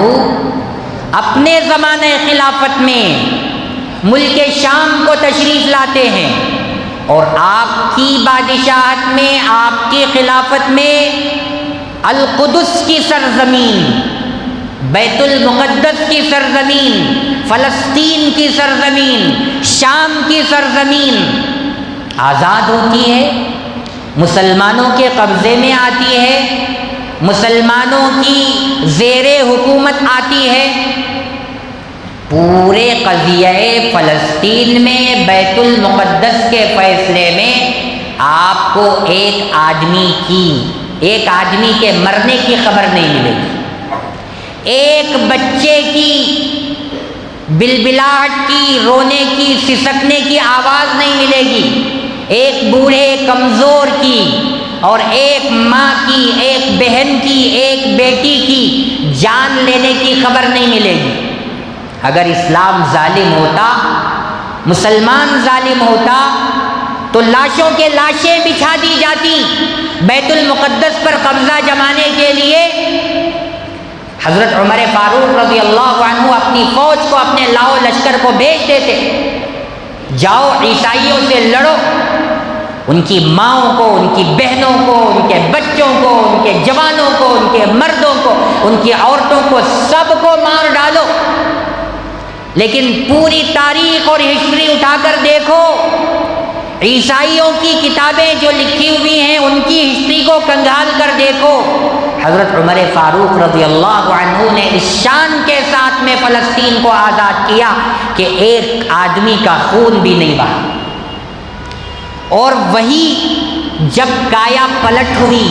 Speaker 1: اپنے زمانہ خلافت میں ملک شام کو تشریف لاتے ہیں، اور آپ کی بادشاہت میں، آپ کی خلافت میں القدس کی سرزمین، بیت المقدس کی سرزمین، فلسطین کی سرزمین، شام کی سرزمین آزاد ہوتی ہے، مسلمانوں کے قبضے میں آتی ہے، مسلمانوں کی زیر حکومت آتی ہے۔ پورے قضیہ فلسطین میں بیت المقدس کے فیصلے میں آپ کو ایک آدمی کے مرنے کی خبر نہیں ملے گی، ایک بچے کی بلبلاہٹ کی، رونے کی، سسکنے کی آواز نہیں ملے گی، ایک بوڑھے کمزور کی اور ایک ماں کی، ایک بہن کی، ایک بیٹی کی جان لینے کی خبر نہیں ملے گی۔ اگر اسلام ظالم ہوتا، مسلمان ظالم ہوتا، تو لاشوں کے لاشیں بچھا دی جاتی بیت المقدس پر قبضہ جمانے کے لیے۔ حضرت عمر فاروق رضی اللہ عنہ اپنی فوج کو، اپنے لاؤ لشکر کو بھیج دیتے، جاؤ عیسائیوں سے لڑو، ان کی ماؤں کو، ان کی بہنوں کو، ان کے بچوں کو، ان کے جوانوں کو، ان کے مردوں کو، ان کی عورتوں کو، سب کو مار ڈالو۔ لیکن پوری تاریخ اور ہسٹری اٹھا کر دیکھو، عیسائیوں کی کتابیں جو لکھی ہوئی ہیں ان کی ہسٹری کو کنگال کر دیکھو، حضرت عمر فاروق رضی اللہ عنہ نے اس شان کے ساتھ میں فلسطین کو آزاد کیا کہ ایک آدمی کا خون بھی نہیں بہا۔ اور وہی جب کایا پلٹ ہوئی،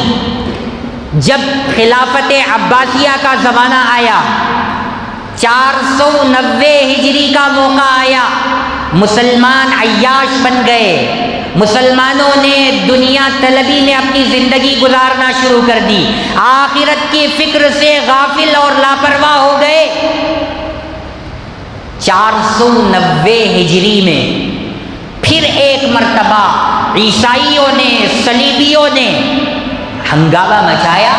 Speaker 1: جب خلافت عباسیہ کا زمانہ آیا، 490 ہجری کا موقع آیا، مسلمان عیاش بن گئے، مسلمانوں نے دنیا طلبی میں اپنی زندگی گزارنا شروع کر دی، آخرت کی فکر سے غافل اور لاپرواہ ہو گئے۔ 490 ہجری میں پھر ایک مرتبہ عیسائیوں نے، صلیبیوں نے ہنگامہ مچایا،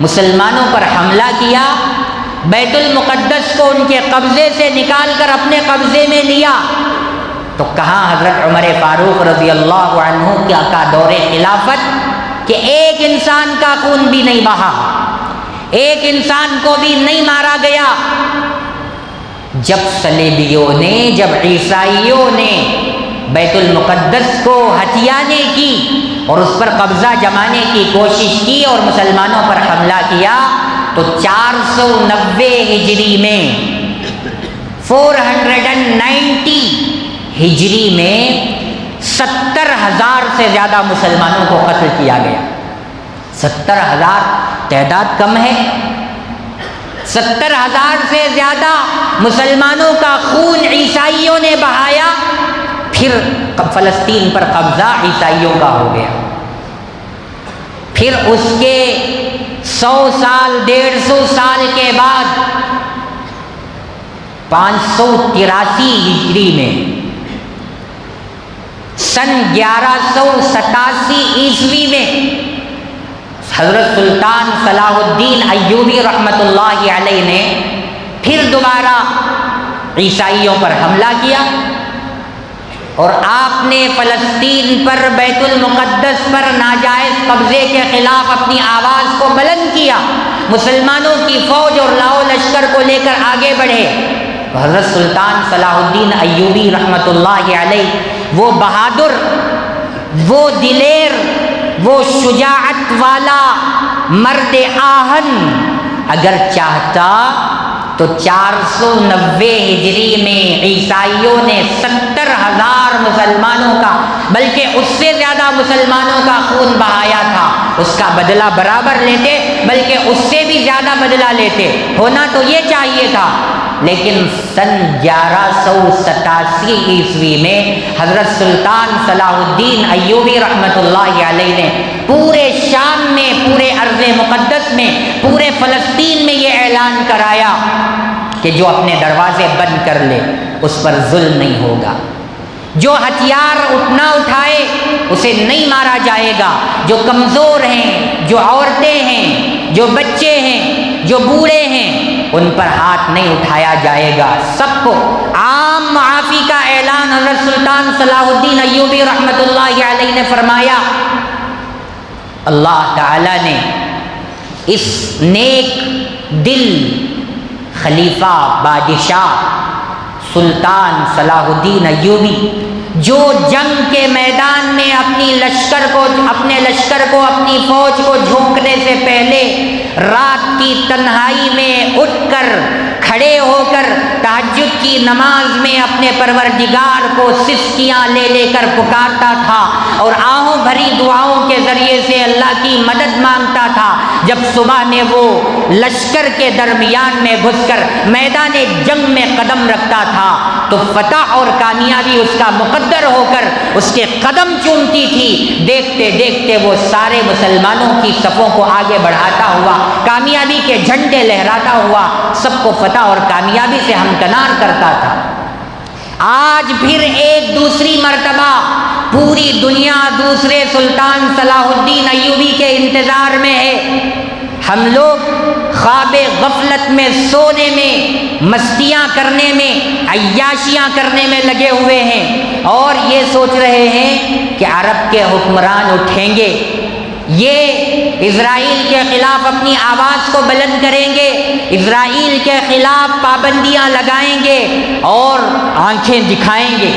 Speaker 1: مسلمانوں پر حملہ کیا، بیت المقدس کو ان کے قبضے سے نکال کر اپنے قبضے میں لیا۔ تو کہاں حضرت عمر فاروق رضی اللہ عنہ کا دور خلافت کہ ایک انسان کا خون بھی نہیں بہا، ایک انسان کو بھی نہیں مارا گیا۔ جب صلیبیوں نے، جب عیسائیوں نے بیت المقدس کو ہتھیانے کی اور اس پر قبضہ جمانے کی کوشش کی اور مسلمانوں پر حملہ کیا، تو 490 ہجری میں 490 ہجری میں 70,000 سے زیادہ مسلمانوں کو قتل کیا گیا۔ 70,000 تعداد کم ہے، 70,000 سے زیادہ مسلمانوں کا خون عیسائیوں نے بہایا، پھر فلسطین پر قبضہ عیسائیوں کا ہو گیا۔ پھر اس کے 100 سال، 150 سال کے بعد 583 ہجری میں، سن 1187 عیسوی میں حضرت سلطان صلاح الدین ایوبی رحمۃ اللہ علیہ نے پھر دوبارہ عیسائیوں پر حملہ کیا، اور آپ نے فلسطین پر، بیت المقدس پر ناجائز قبضے کے خلاف اپنی آواز کو بلند کیا، مسلمانوں کی فوج اور لاؤ لشکر کو لے کر آگے بڑھے، تو حضرت سلطان صلاح الدین ایوبی رحمۃ اللہ علیہ، وہ بہادر، وہ دلیر، وہ شجاعت والا مرد آہن، اگر چاہتا تو 490 ہجری میں عیسائیوں نے 70,000 مسلمانوں کا، بلکہ اس سے زیادہ مسلمانوں کا خون بہایا تھا، اس کا بدلہ برابر لیتے، بلکہ اس سے بھی زیادہ بدلہ لیتے، ہونا تو یہ چاہیے تھا۔ لیکن سن 1187 عیسوی میں حضرت سلطان صلاح الدین ایوبی رحمۃ اللہ علیہ نے پورے شام میں، پورے ارض مقدس میں، پورے فلسطین میں یہ اعلان کرایا کہ جو اپنے دروازے بند کر لے اس پر ظلم نہیں ہوگا، جو ہتھیار نہ اٹھائے اسے نہیں مارا جائے گا، جو کمزور ہیں، جو عورتیں ہیں، جو بچے ہیں، جو بوڑھے ہیں، ان پر ہاتھ نہیں اٹھایا جائے گا، سب کو عام معافی کا اعلان حضرت سلطان صلاح الدین ایوبی رحمۃ اللہ علیہ نے فرمایا۔ اللہ تعالی نے اس نیک دل خلیفہ بادشاہ سلطان صلاح الدین ایوبی، جو جنگ کے میدان میں اپنے لشکر کو اپنی فوج کو جھونکنے سے پہلے رات کی تنہائی میں اٹھ کر، کھڑے ہو کر تہجد کی نماز میں اپنے پروردگار کو سسکیاں لے لے کر پکارتا تھا اور آہوں بھری دعاؤں کے ذریعے سے اللہ کی مدد مانگتا تھا، جب صبح میں وہ لشکر کے درمیان میں گھس کر میدان جنگ میں قدم رکھتا تھا تو فتح اور کامیابی اس کا مقدر ہو کر اس کے قدم چومتی تھی۔ دیکھتے دیکھتے وہ سارے مسلمانوں کی صفوں کو آگے بڑھاتا ہوا، کامیابی کے جھنڈے لہراتا ہوا، سب کو فتح اور کامیابی سے ہمکنار کرتا تھا۔ آج پھر ایک دوسری مرتبہ پوری دنیا دوسرے سلطان صلاح الدین ایوبی کے انتظار میں ہے۔ ہم لوگ خواب غفلت میں، سونے میں، مستیاں کرنے میں، عیاشیاں کرنے میں لگے ہوئے ہیں اور یہ سوچ رہے ہیں کہ عرب کے حکمران اٹھیں گے، یہ اسرائیل کے خلاف اپنی آواز کو بلند کریں گے، اسرائیل کے خلاف پابندیاں لگائیں گے اور آنکھیں دکھائیں گے۔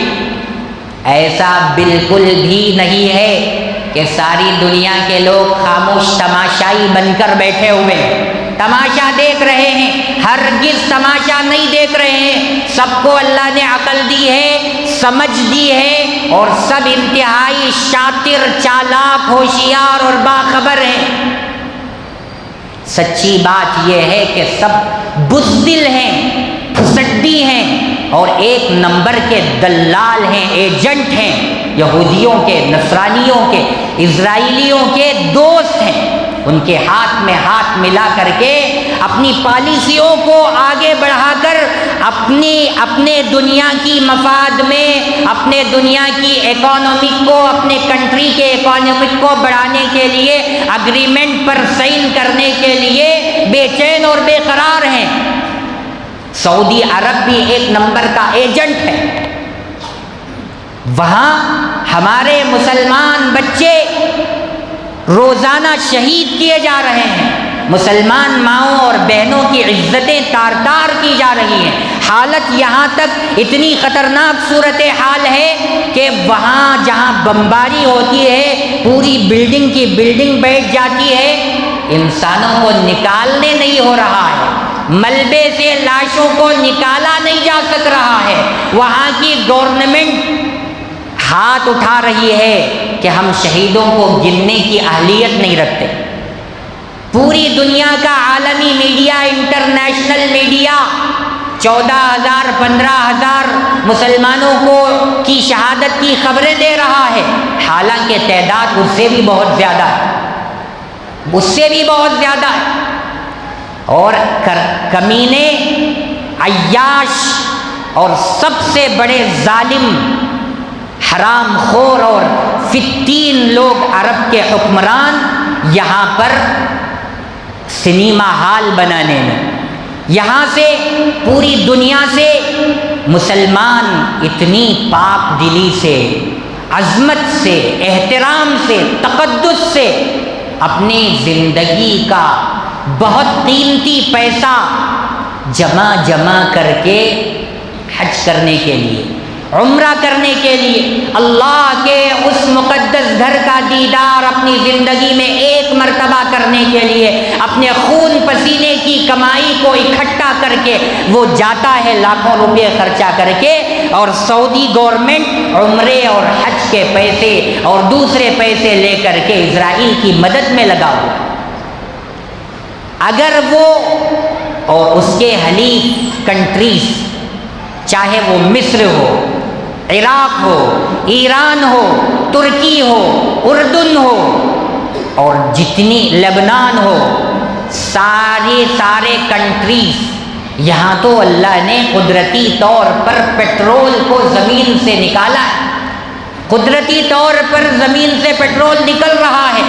Speaker 1: ایسا بالکل بھی نہیں ہے کہ ساری دنیا کے لوگ خاموش تماشائی بن کر بیٹھے ہوئے ہیں، تماشا دیکھ رہے ہیں۔ ہرگز تماشا نہیں دیکھ رہے ہیں، سب کو اللہ نے عقل دی ہے، سمجھ دی ہے اور سب انتہائی شاطر، چالاک، ہوشیار اور باخبر ہیں۔ سچی بات یہ ہے کہ سب بزدل ہیں، پھسڈی ہیں اور ایک نمبر کے دلال ہیں، ایجنٹ ہیں، یہودیوں کے، نصرانیوں کے، اسرائیلیوں کے دوست ہیں۔ ان کے ہاتھ میں ہاتھ ملا کر کے اپنی پالیسیوں کو آگے بڑھا کر اپنے دنیا کی مفاد میں، اپنے دنیا کی اکانومک کو، اپنے کنٹری کے اکانومک کو بڑھانے کے لیے، اگریمنٹ پر سائن کرنے کے لیے بے چین اور بے قرار ہیں۔ سعودی عرب بھی ایک نمبر کا ایجنٹ ہے، وہاں ہمارے مسلمان بچے روزانہ شہید کیے جا رہے ہیں، مسلمان ماؤں اور بہنوں کی عزتیں تار تار کی جا رہی ہیں۔ حالت یہاں تک اتنی خطرناک صورتحال ہے کہ وہاں جہاں بمباری ہوتی ہے، پوری بلڈنگ کی بلڈنگ بیٹھ جاتی ہے، انسانوں کو نکالنے نہیں ہو رہا ہے، ملبے سے لاشوں کو نکالا نہیں جا سک رہا ہے۔ وہاں کی گورنمنٹ ہاتھ اٹھا رہی ہے کہ ہم شہیدوں کو گننے کی اہلیت نہیں رکھتے۔ پوری دنیا کا عالمی میڈیا، انٹرنیشنل میڈیا 14,000 15,000 مسلمانوں کی شہادت کی خبریں دے رہا ہے، حالانکہ تعداد اس سے بھی بہت زیادہ ہے، اس سے بھی بہت زیادہ ہے۔ اور کمینے، عیاش اور سب سے بڑے ظالم، حرام خور اور فتین لوگ عرب کے حکمران یہاں پر سنیما ہال بنانے میں، یہاں سے پوری دنیا سے مسلمان اتنی پاک دلی سے، عظمت سے، احترام سے، تقدس سے اپنی زندگی کا بہت قیمتی پیسہ جمع کر کے حج کرنے کے لیے، عمرہ کرنے کے لیے، اللہ کے اس مقدس گھر کا دیدار اپنی زندگی میں ایک مرتبہ کرنے کے لیے اپنے خون پسینے کی کمائی کو اکٹھا کر کے وہ جاتا ہے لاکھوں روپے خرچہ کر کے، اور سعودی گورنمنٹ عمرے اور حج کے پیسے اور دوسرے پیسے لے کر کے اسرائیل کی مدد میں لگا ہوا۔ اگر وہ اور اس کے حلیف کنٹریز، چاہے وہ مصر ہو، عراق ہو، ایران ہو، ترکی ہو، اردن ہو، اور جتنی لبنان ہو، سارے کنٹریز، یہاں تو اللہ نے قدرتی طور پر پیٹرول کو زمین سے نکالا ہے، قدرتی طور پر زمین سے پیٹرول نکل رہا ہے،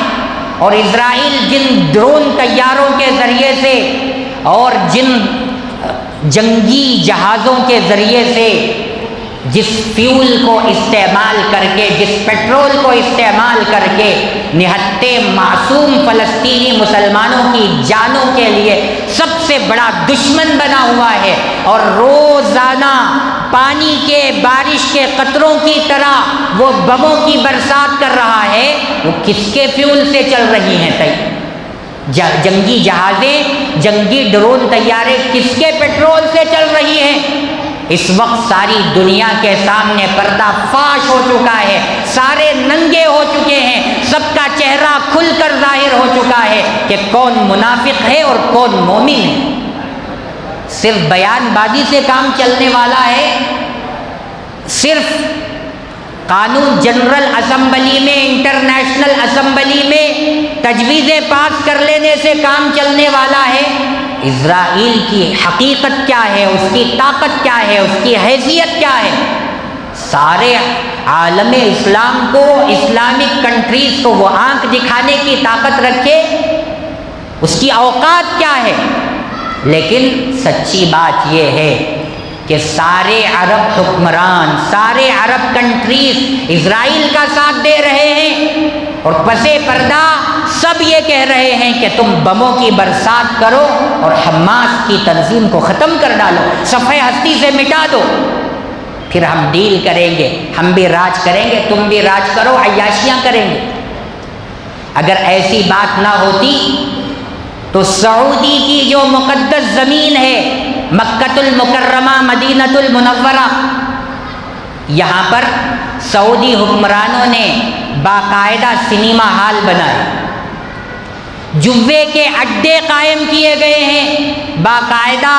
Speaker 1: اور اسرائیل جن ڈرون طیاروں کے ذریعے سے اور جن جنگی جہازوں کے ذریعے سے جس فیول کو استعمال کر کے، جس پیٹرول کو استعمال کر کے نہتے معصوم فلسطینی مسلمانوں کی جانوں کے لیے سب سے بڑا دشمن بنا ہوا ہے، اور روزانہ پانی کے بارش کے قطروں کی طرح وہ بموں کی برسات کر رہا ہے، وہ کس کے فیول سے چل رہی ہیں؟ جنگی جہازیں، جنگی ڈرون طیارے کس کے پیٹرول سے چل رہی ہیں؟ اس وقت ساری دنیا کے سامنے پردہ فاش ہو چکا ہے، سارے ننگے ہو چکے ہیں، سب کا چہرہ کھل کر ظاہر ہو چکا ہے کہ کون منافق ہے اور کون مومن ہے۔ صرف بیان بازی سے کام چلنے والا ہے، صرف قانون جنرل اسمبلی میں، انٹرنیشنل اسمبلی میں تجویزیں پاس کر لینے سے کام چلنے والا ہے؟ اسرائیل کی حقیقت کیا ہے، اس کی طاقت کیا ہے، اس کی حیثیت کیا ہے؟ سارے عالم اسلام کو، اسلامک کنٹریز کو وہ آنکھ دکھانے کی طاقت رکھے، اس کی اوقات کیا ہے؟ لیکن سچی بات یہ ہے کہ سارے عرب حکمران، سارے عرب کنٹریز اسرائیل کا ساتھ دے رہے ہیں، اور پسے پردہ سب یہ کہہ رہے ہیں کہ تم بموں کی برسات کرو اور حماس کی تنظیم کو ختم کر ڈالو، صفحہ ہستی سے مٹا دو، پھر ہم ڈیل کریں گے، ہم بھی راج کریں گے، تم بھی راج کرو، عیاشیاں کریں گے۔ اگر ایسی بات نہ ہوتی تو سعودی کی جو مقدس زمین ہے، مکۃ المکرمہ، مدینہ المنورہ، یہاں پر سعودی حکمرانوں نے باقاعدہ سنیما ہال بنائے، جوے کے اڈے قائم کیے گئے ہیں، باقاعدہ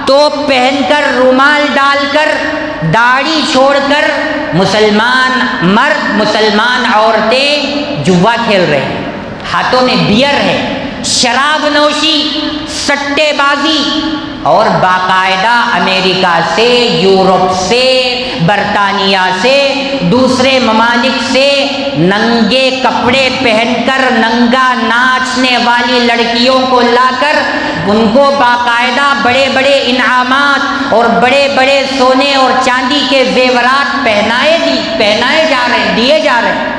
Speaker 1: توپ پہن کر، رومال ڈال کر، داڑھی چھوڑ کر مسلمان مرد، مسلمان عورتیں جوا کھیل رہے ہیں، ہاتھوں میں بیئر ہے، شراب نوشی، سٹے بازی، اور باقاعدہ امریکہ سے، یورپ سے، برطانیہ سے، دوسرے ممالک سے ننگے کپڑے پہن کر ننگا ناچنے والی لڑکیوں کو لا کر ان کو باقاعدہ بڑے بڑے انعامات اور بڑے بڑے سونے اور چاندی کے زیورات پہنائے جا رہے ہیں، دیے جا رہے ہیں۔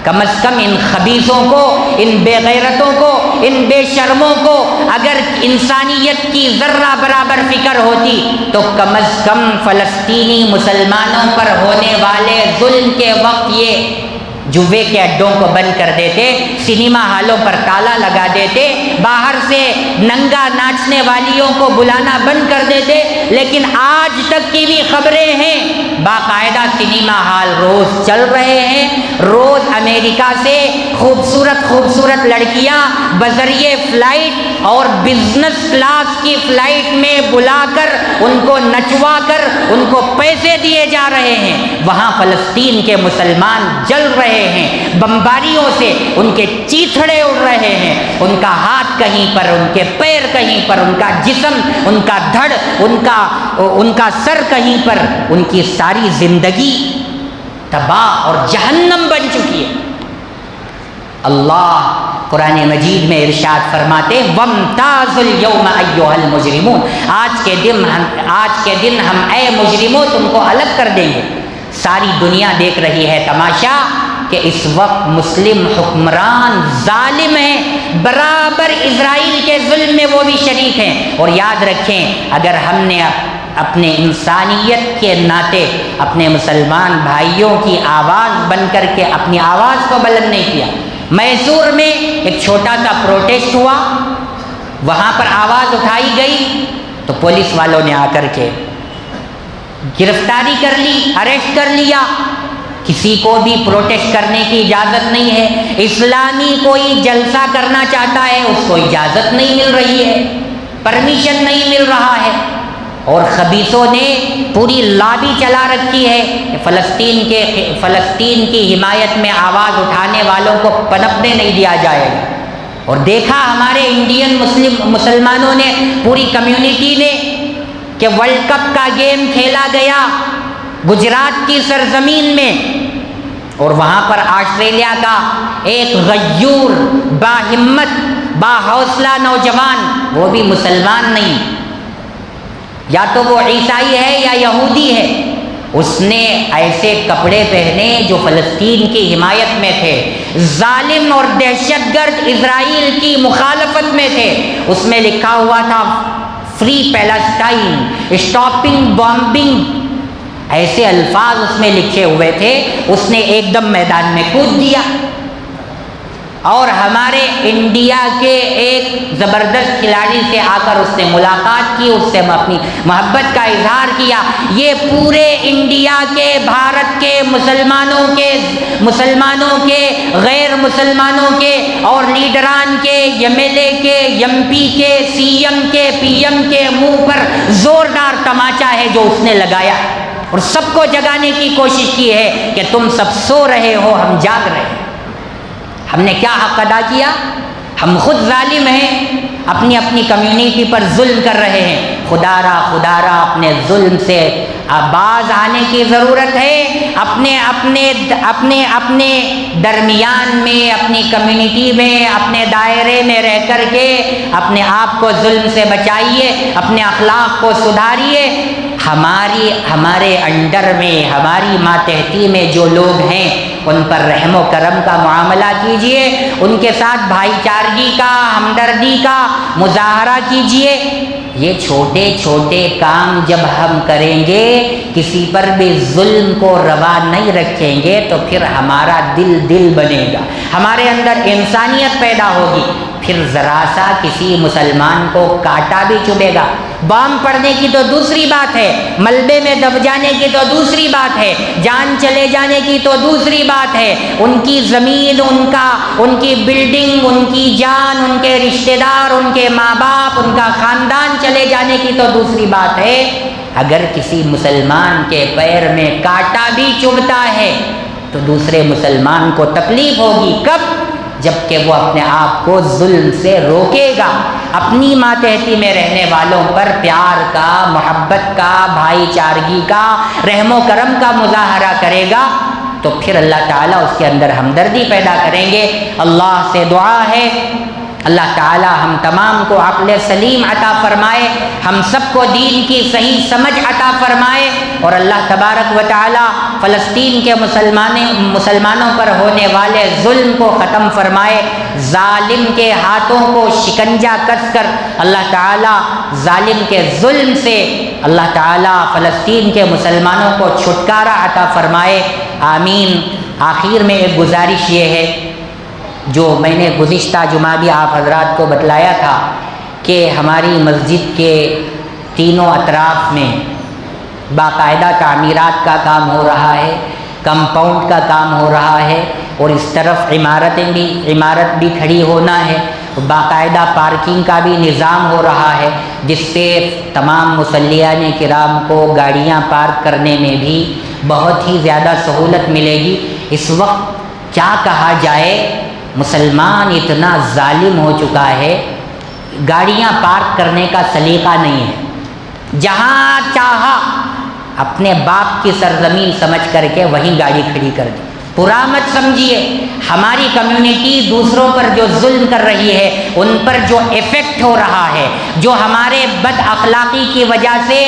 Speaker 1: کم از کم ان خبیثوں کو، ان بے غیرتوں کو، ان بے شرموں کو اگر انسانیت کی ذرہ برابر فکر ہوتی تو کم از کم فلسطینی مسلمانوں پر ہونے والے ظلم کے وقت یہ جوے کے اڈوں کو بند کر دیتے، سنیما ہالوں پر تالا لگا دیتے، باہر سے ننگا ناچنے والیوں کو بلانا بند کر دیتے۔ لیکن آج تک کی بھی خبریں ہیں، باقاعدہ سنیما ہال روز چل رہے ہیں، روز امریکہ سے خوبصورت لڑکیاں بذریعے فلائٹ اور بزنس کلاس کی فلائٹ میں بلا کر ان کو نچوا کر ان کو پیسے دیے جا رہے ہیں۔ وہاں فلسطین کے مسلمان جل رہے ہیں، بمباریوں سے ان کے چیتھڑے اڑ رہے ہیں، ان کا ہاتھ کہیں پر، ان کے پیر کہیں پر، ان کا جسم، ان کا دھڑ، ان کا سر کہیں پر، ان کی ساری زندگی تباہ اور جہنم بن چکی ہے۔ اللہ قرآن مجید میں ارشاد فرماتے وَامْتَازُوا الْيَوْمَ أَيُّهَا الْمُجْرِمُونَ، آج کے دن ہم اے مجرموں تم کو الگ کر دیں گے۔ ساری دنیا دیکھ رہی ہے تماشا کہ اس وقت مسلم حکمران ظالم ہیں، برابر اسرائیل کے ظلم میں وہ بھی شریک ہیں۔ اور یاد رکھیں، اگر ہم نے اپنے انسانیت کے ناطے اپنے مسلمان بھائیوں کی آواز بن کر کے اپنی آواز کو بلند نہیں کیا، میسور میں ایک چھوٹا سا پروٹیسٹ ہوا، وہاں پر آواز اٹھائی گئی تو پولیس والوں نے آ کر کے گرفتاری کر لی، اریسٹ کر لیا۔ کسی کو بھی پروٹیسٹ کرنے کی اجازت نہیں ہے۔ اسلامی کوئی جلسہ کرنا چاہتا ہے، اس کو اجازت نہیں مل رہی ہے، پرمیشن نہیں مل رہا ہے۔ اور خبیثوں نے پوری لابی چلا رکھی ہے کہ فلسطین کی حمایت میں آواز اٹھانے والوں کو پنپنے نہیں دیا جائے گا۔ اور دیکھا ہمارے انڈین مسلمانوں نے، پوری کمیونٹی نے، کہ ورلڈ کپ کا گیم کھیلا گیا گجرات کی سرزمین میں، اور وہاں پر آسٹریلیا کا ایک غیور، باہمت، باحوصلہ نوجوان، وہ بھی مسلمان نہیں، یا تو وہ عیسائی ہے یا یہودی ہے، اس نے ایسے کپڑے پہنے جو فلسطین کی حمایت میں تھے، ظالم اور دہشت گرد اسرائیل کی مخالفت میں تھے۔ اس میں لکھا ہوا تھا فری پیلسٹائن، اسٹاپنگ بامبنگ، ایسے الفاظ اس میں لکھے ہوئے تھے۔ اس نے ایک دم میدان میں کود دیا، اور ہمارے انڈیا کے ایک زبردست کھلاڑی سے آ کر اس نے ملاقات کی، اس سے اپنی محبت کا اظہار کیا۔ یہ پورے انڈیا کے، بھارت کے مسلمانوں کے، غیر مسلمانوں کے، اور لیڈران کے، ایم ایل اے کے، ایم پی کے، سی ایم کے، پی ایم کے منہ پر زوردار تماچا ہے جو اس نے لگایا، اور سب کو جگانے کی کوشش کی ہے کہ تم سب سو رہے ہو، ہم جاگ رہے ہیں۔ ہم نے کیا حق ادا کیا؟ ہم خود ظالم ہیں، اپنی کمیونٹی پر ظلم کر رہے ہیں۔ خدا را اپنے ظلم سے باز آنے کی ضرورت ہے۔ اپنے درمیان میں، اپنی کمیونٹی میں، اپنے دائرے میں رہ کر کے اپنے آپ کو ظلم سے بچائیے، اپنے اخلاق کو سدھاریے۔ ہمارے انڈر میں، ہماری ماتحتی میں جو لوگ ہیں، ان پر رحم و کرم کا معاملہ کیجیے، ان کے ساتھ بھائی چارگی کا، ہمدردی کا مظاہرہ کیجیے۔ یہ چھوٹے چھوٹے کام جب ہم کریں گے، کسی پر بھی ظلم کو روا نہیں رکھیں گے، تو پھر ہمارا دل بنے گا، ہمارے اندر انسانیت پیدا ہوگی۔ پھر ذرا سا کسی مسلمان کو کانٹا بھی چبھے گا، بام پڑنے کی تو دوسری بات ہے، ملبے میں دب جانے کی تو دوسری بات ہے، جان چلے جانے کی تو دوسری بات ہے، ان کی زمین، ان کی بلڈنگ، ان کی جان، ان کے رشتہ دار، ان کے ماں باپ، ان کا خاندان چلے جانے کی تو دوسری بات ہے۔ اگر کسی مسلمان کے پیر میں کانٹا بھی چبھتا ہے تو دوسرے مسلمان کو تکلیف ہوگی۔ کب؟ جبکہ وہ اپنے آپ کو ظلم سے روکے گا، اپنی ماتحتی میں رہنے والوں پر پیار کا، محبت کا، بھائی چارگی کا، رحم و کرم کا مظاہرہ کرے گا، تو پھر اللہ تعالیٰ اس کے اندر ہمدردی پیدا کریں گے۔ اللہ سے دعا ہے اللہ تعالیٰ ہم تمام کو عقل سلیم عطا فرمائے، ہم سب کو دین کی صحیح سمجھ عطا فرمائے، اور اللہ تبارک و تعالیٰ فلسطین کے مسلمانوں پر ہونے والے ظلم کو ختم فرمائے۔ ظالم کے ہاتھوں کو شکنجہ کس کر اللہ تعالیٰ ظالم کے ظلم سے اللہ تعالیٰ فلسطین کے مسلمانوں کو چھٹکارا عطا فرمائے، آمین۔ آخر میں ایک گزارش یہ ہے، جو میں نے گزشتہ جمعہ بھی آپ حضرات کو بتلایا تھا کہ ہماری مسجد کے تینوں اطراف میں باقاعدہ تعمیرات کا کام ہو رہا ہے، کمپاؤنڈ کا کام ہو رہا ہے، اور اس طرف عمارت بھی کھڑی ہونا ہے، باقاعدہ پارکنگ کا بھی نظام ہو رہا ہے، جس سے تمام مصلیان کرام کو گاڑیاں پارک کرنے میں بھی بہت ہی زیادہ سہولت ملے گی۔ اس وقت کیا کہا جائے، مسلمان اتنا ظالم ہو چکا ہے، گاڑیاں پارک کرنے کا سلیقہ نہیں ہے، جہاں چاہا اپنے باپ کی سرزمین سمجھ کر کے وہیں گاڑی کھڑی کر دی۔ برا مت سمجھیے، ہماری کمیونٹی دوسروں پر جو ظلم کر رہی ہے، ان پر جو ایفیکٹ ہو رہا ہے، جو ہمارے بد اخلاقی کی وجہ سے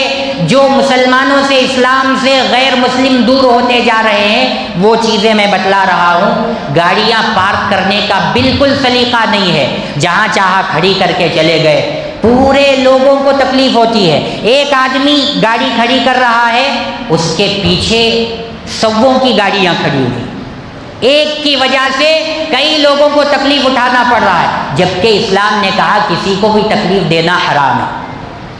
Speaker 1: جو مسلمانوں سے، اسلام سے غیر مسلم دور ہوتے جا رہے ہیں، وہ چیزیں میں بتلا رہا ہوں۔ گاڑیاں پارک کرنے کا بالکل سلیقہ نہیں ہے، جہاں چاہا کھڑی کر کے چلے گئے، پورے لوگوں کو تکلیف ہوتی ہے۔ ایک آدمی گاڑی کھڑی کر رہا ہے، اس کے پیچھے سووں کی گاڑیاں کھڑی ہوئی، ایک کی وجہ سے کئی لوگوں کو تکلیف اٹھانا پڑ رہا ہے، جبکہ اسلام نے کہا کسی کو بھی تکلیف دینا حرام ہے۔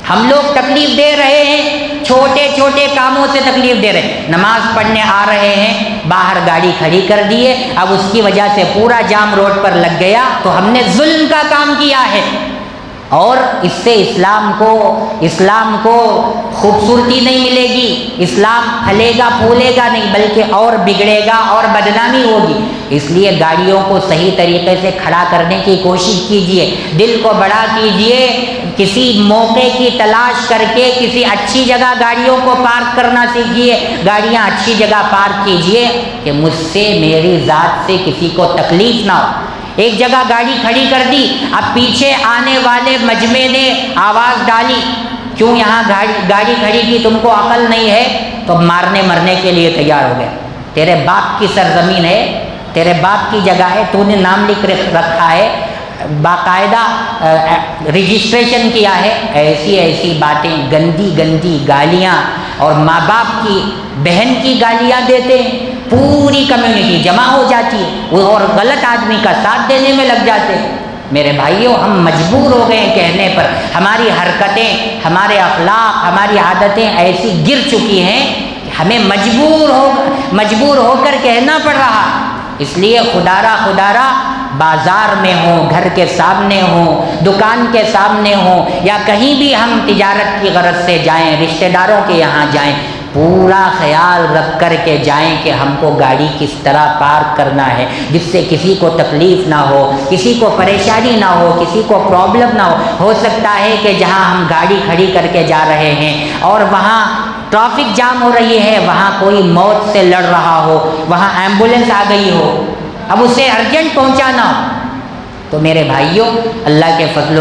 Speaker 1: ہم لوگ تکلیف دے رہے ہیں، چھوٹے چھوٹے کاموں سے تکلیف دے رہے ہیں۔ نماز پڑھنے آ رہے ہیں، باہر گاڑی کھڑی کر دیے، اب اس کی وجہ سے پورا جام روڈ پر لگ گیا، تو ہم نے ظلم کا کام کیا ہے، اور اس سے اسلام کو خوبصورتی نہیں ملے گی، اسلام پھلے گا پھولے گا نہیں، بلکہ اور بگڑے گا اور بدنامی ہوگی۔ اس لیے گاڑیوں کو صحیح طریقے سے کھڑا کرنے کی کوشش کیجئے، دل کو بڑا کیجئے، کسی موقع کی تلاش کر کے کسی اچھی جگہ گاڑیوں کو پارک کرنا سیکھیے، گاڑیاں اچھی جگہ پارک کیجئے کہ مجھ سے، میری ذات سے کسی کو تکلیف نہ ہو۔ ایک جگہ گاڑی کھڑی کر دی، اب پیچھے آنے والے مجمع نے آواز ڈالی، کیوں یہاں گاڑی کھڑی کی، تم کو عقل نہیں ہے، تو مرنے کے لیے تیار ہو گئے۔ تیرے باپ کی سرزمین ہے، تیرے باپ کی جگہ ہے، تو نے نام لکھ رکھا ہے، باقاعدہ رجسٹریشن کیا ہے، ایسی باتیں، گندی گالیاں، اور ماں باپ کی بہن کی گالیاں دیتے ہیں، پوری کمیونٹی جمع ہو جاتی ہے اور غلط آدمی کا ساتھ دینے میں لگ جاتے ہیں۔ میرے بھائیوں، ہم مجبور ہو گئے ہیں کہنے پر، ہماری حرکتیں، ہمارے اخلاق، ہماری عادتیں ایسی گر چکی ہیں کہ ہمیں مجبور ہو کر کہنا پڑ رہا۔ اس لیے خدارا بازار میں ہوں، گھر کے سامنے ہوں، دکان کے سامنے ہوں، یا کہیں بھی ہم تجارت کی غرض سے جائیں، رشتہ داروں کے یہاں جائیں، پورا خیال رکھ کر کے جائیں کہ ہم کو گاڑی کس طرح پارک کرنا ہے جس سے کسی کو تکلیف نہ ہو، کسی کو پریشانی نہ ہو، کسی کو پرابلم نہ ہو۔ ہو سکتا ہے کہ جہاں ہم گاڑی کھڑی کر کے جا رہے ہیں اور وہاں ٹریفک جام ہو رہی ہے، وہاں کوئی موت سے لڑ رہا ہو، وہاں ایمبولینس آ گئی ہو، اب اسے ارجنٹ پہنچانا ہو، تو میرے بھائیوں، اللہ کے فضل و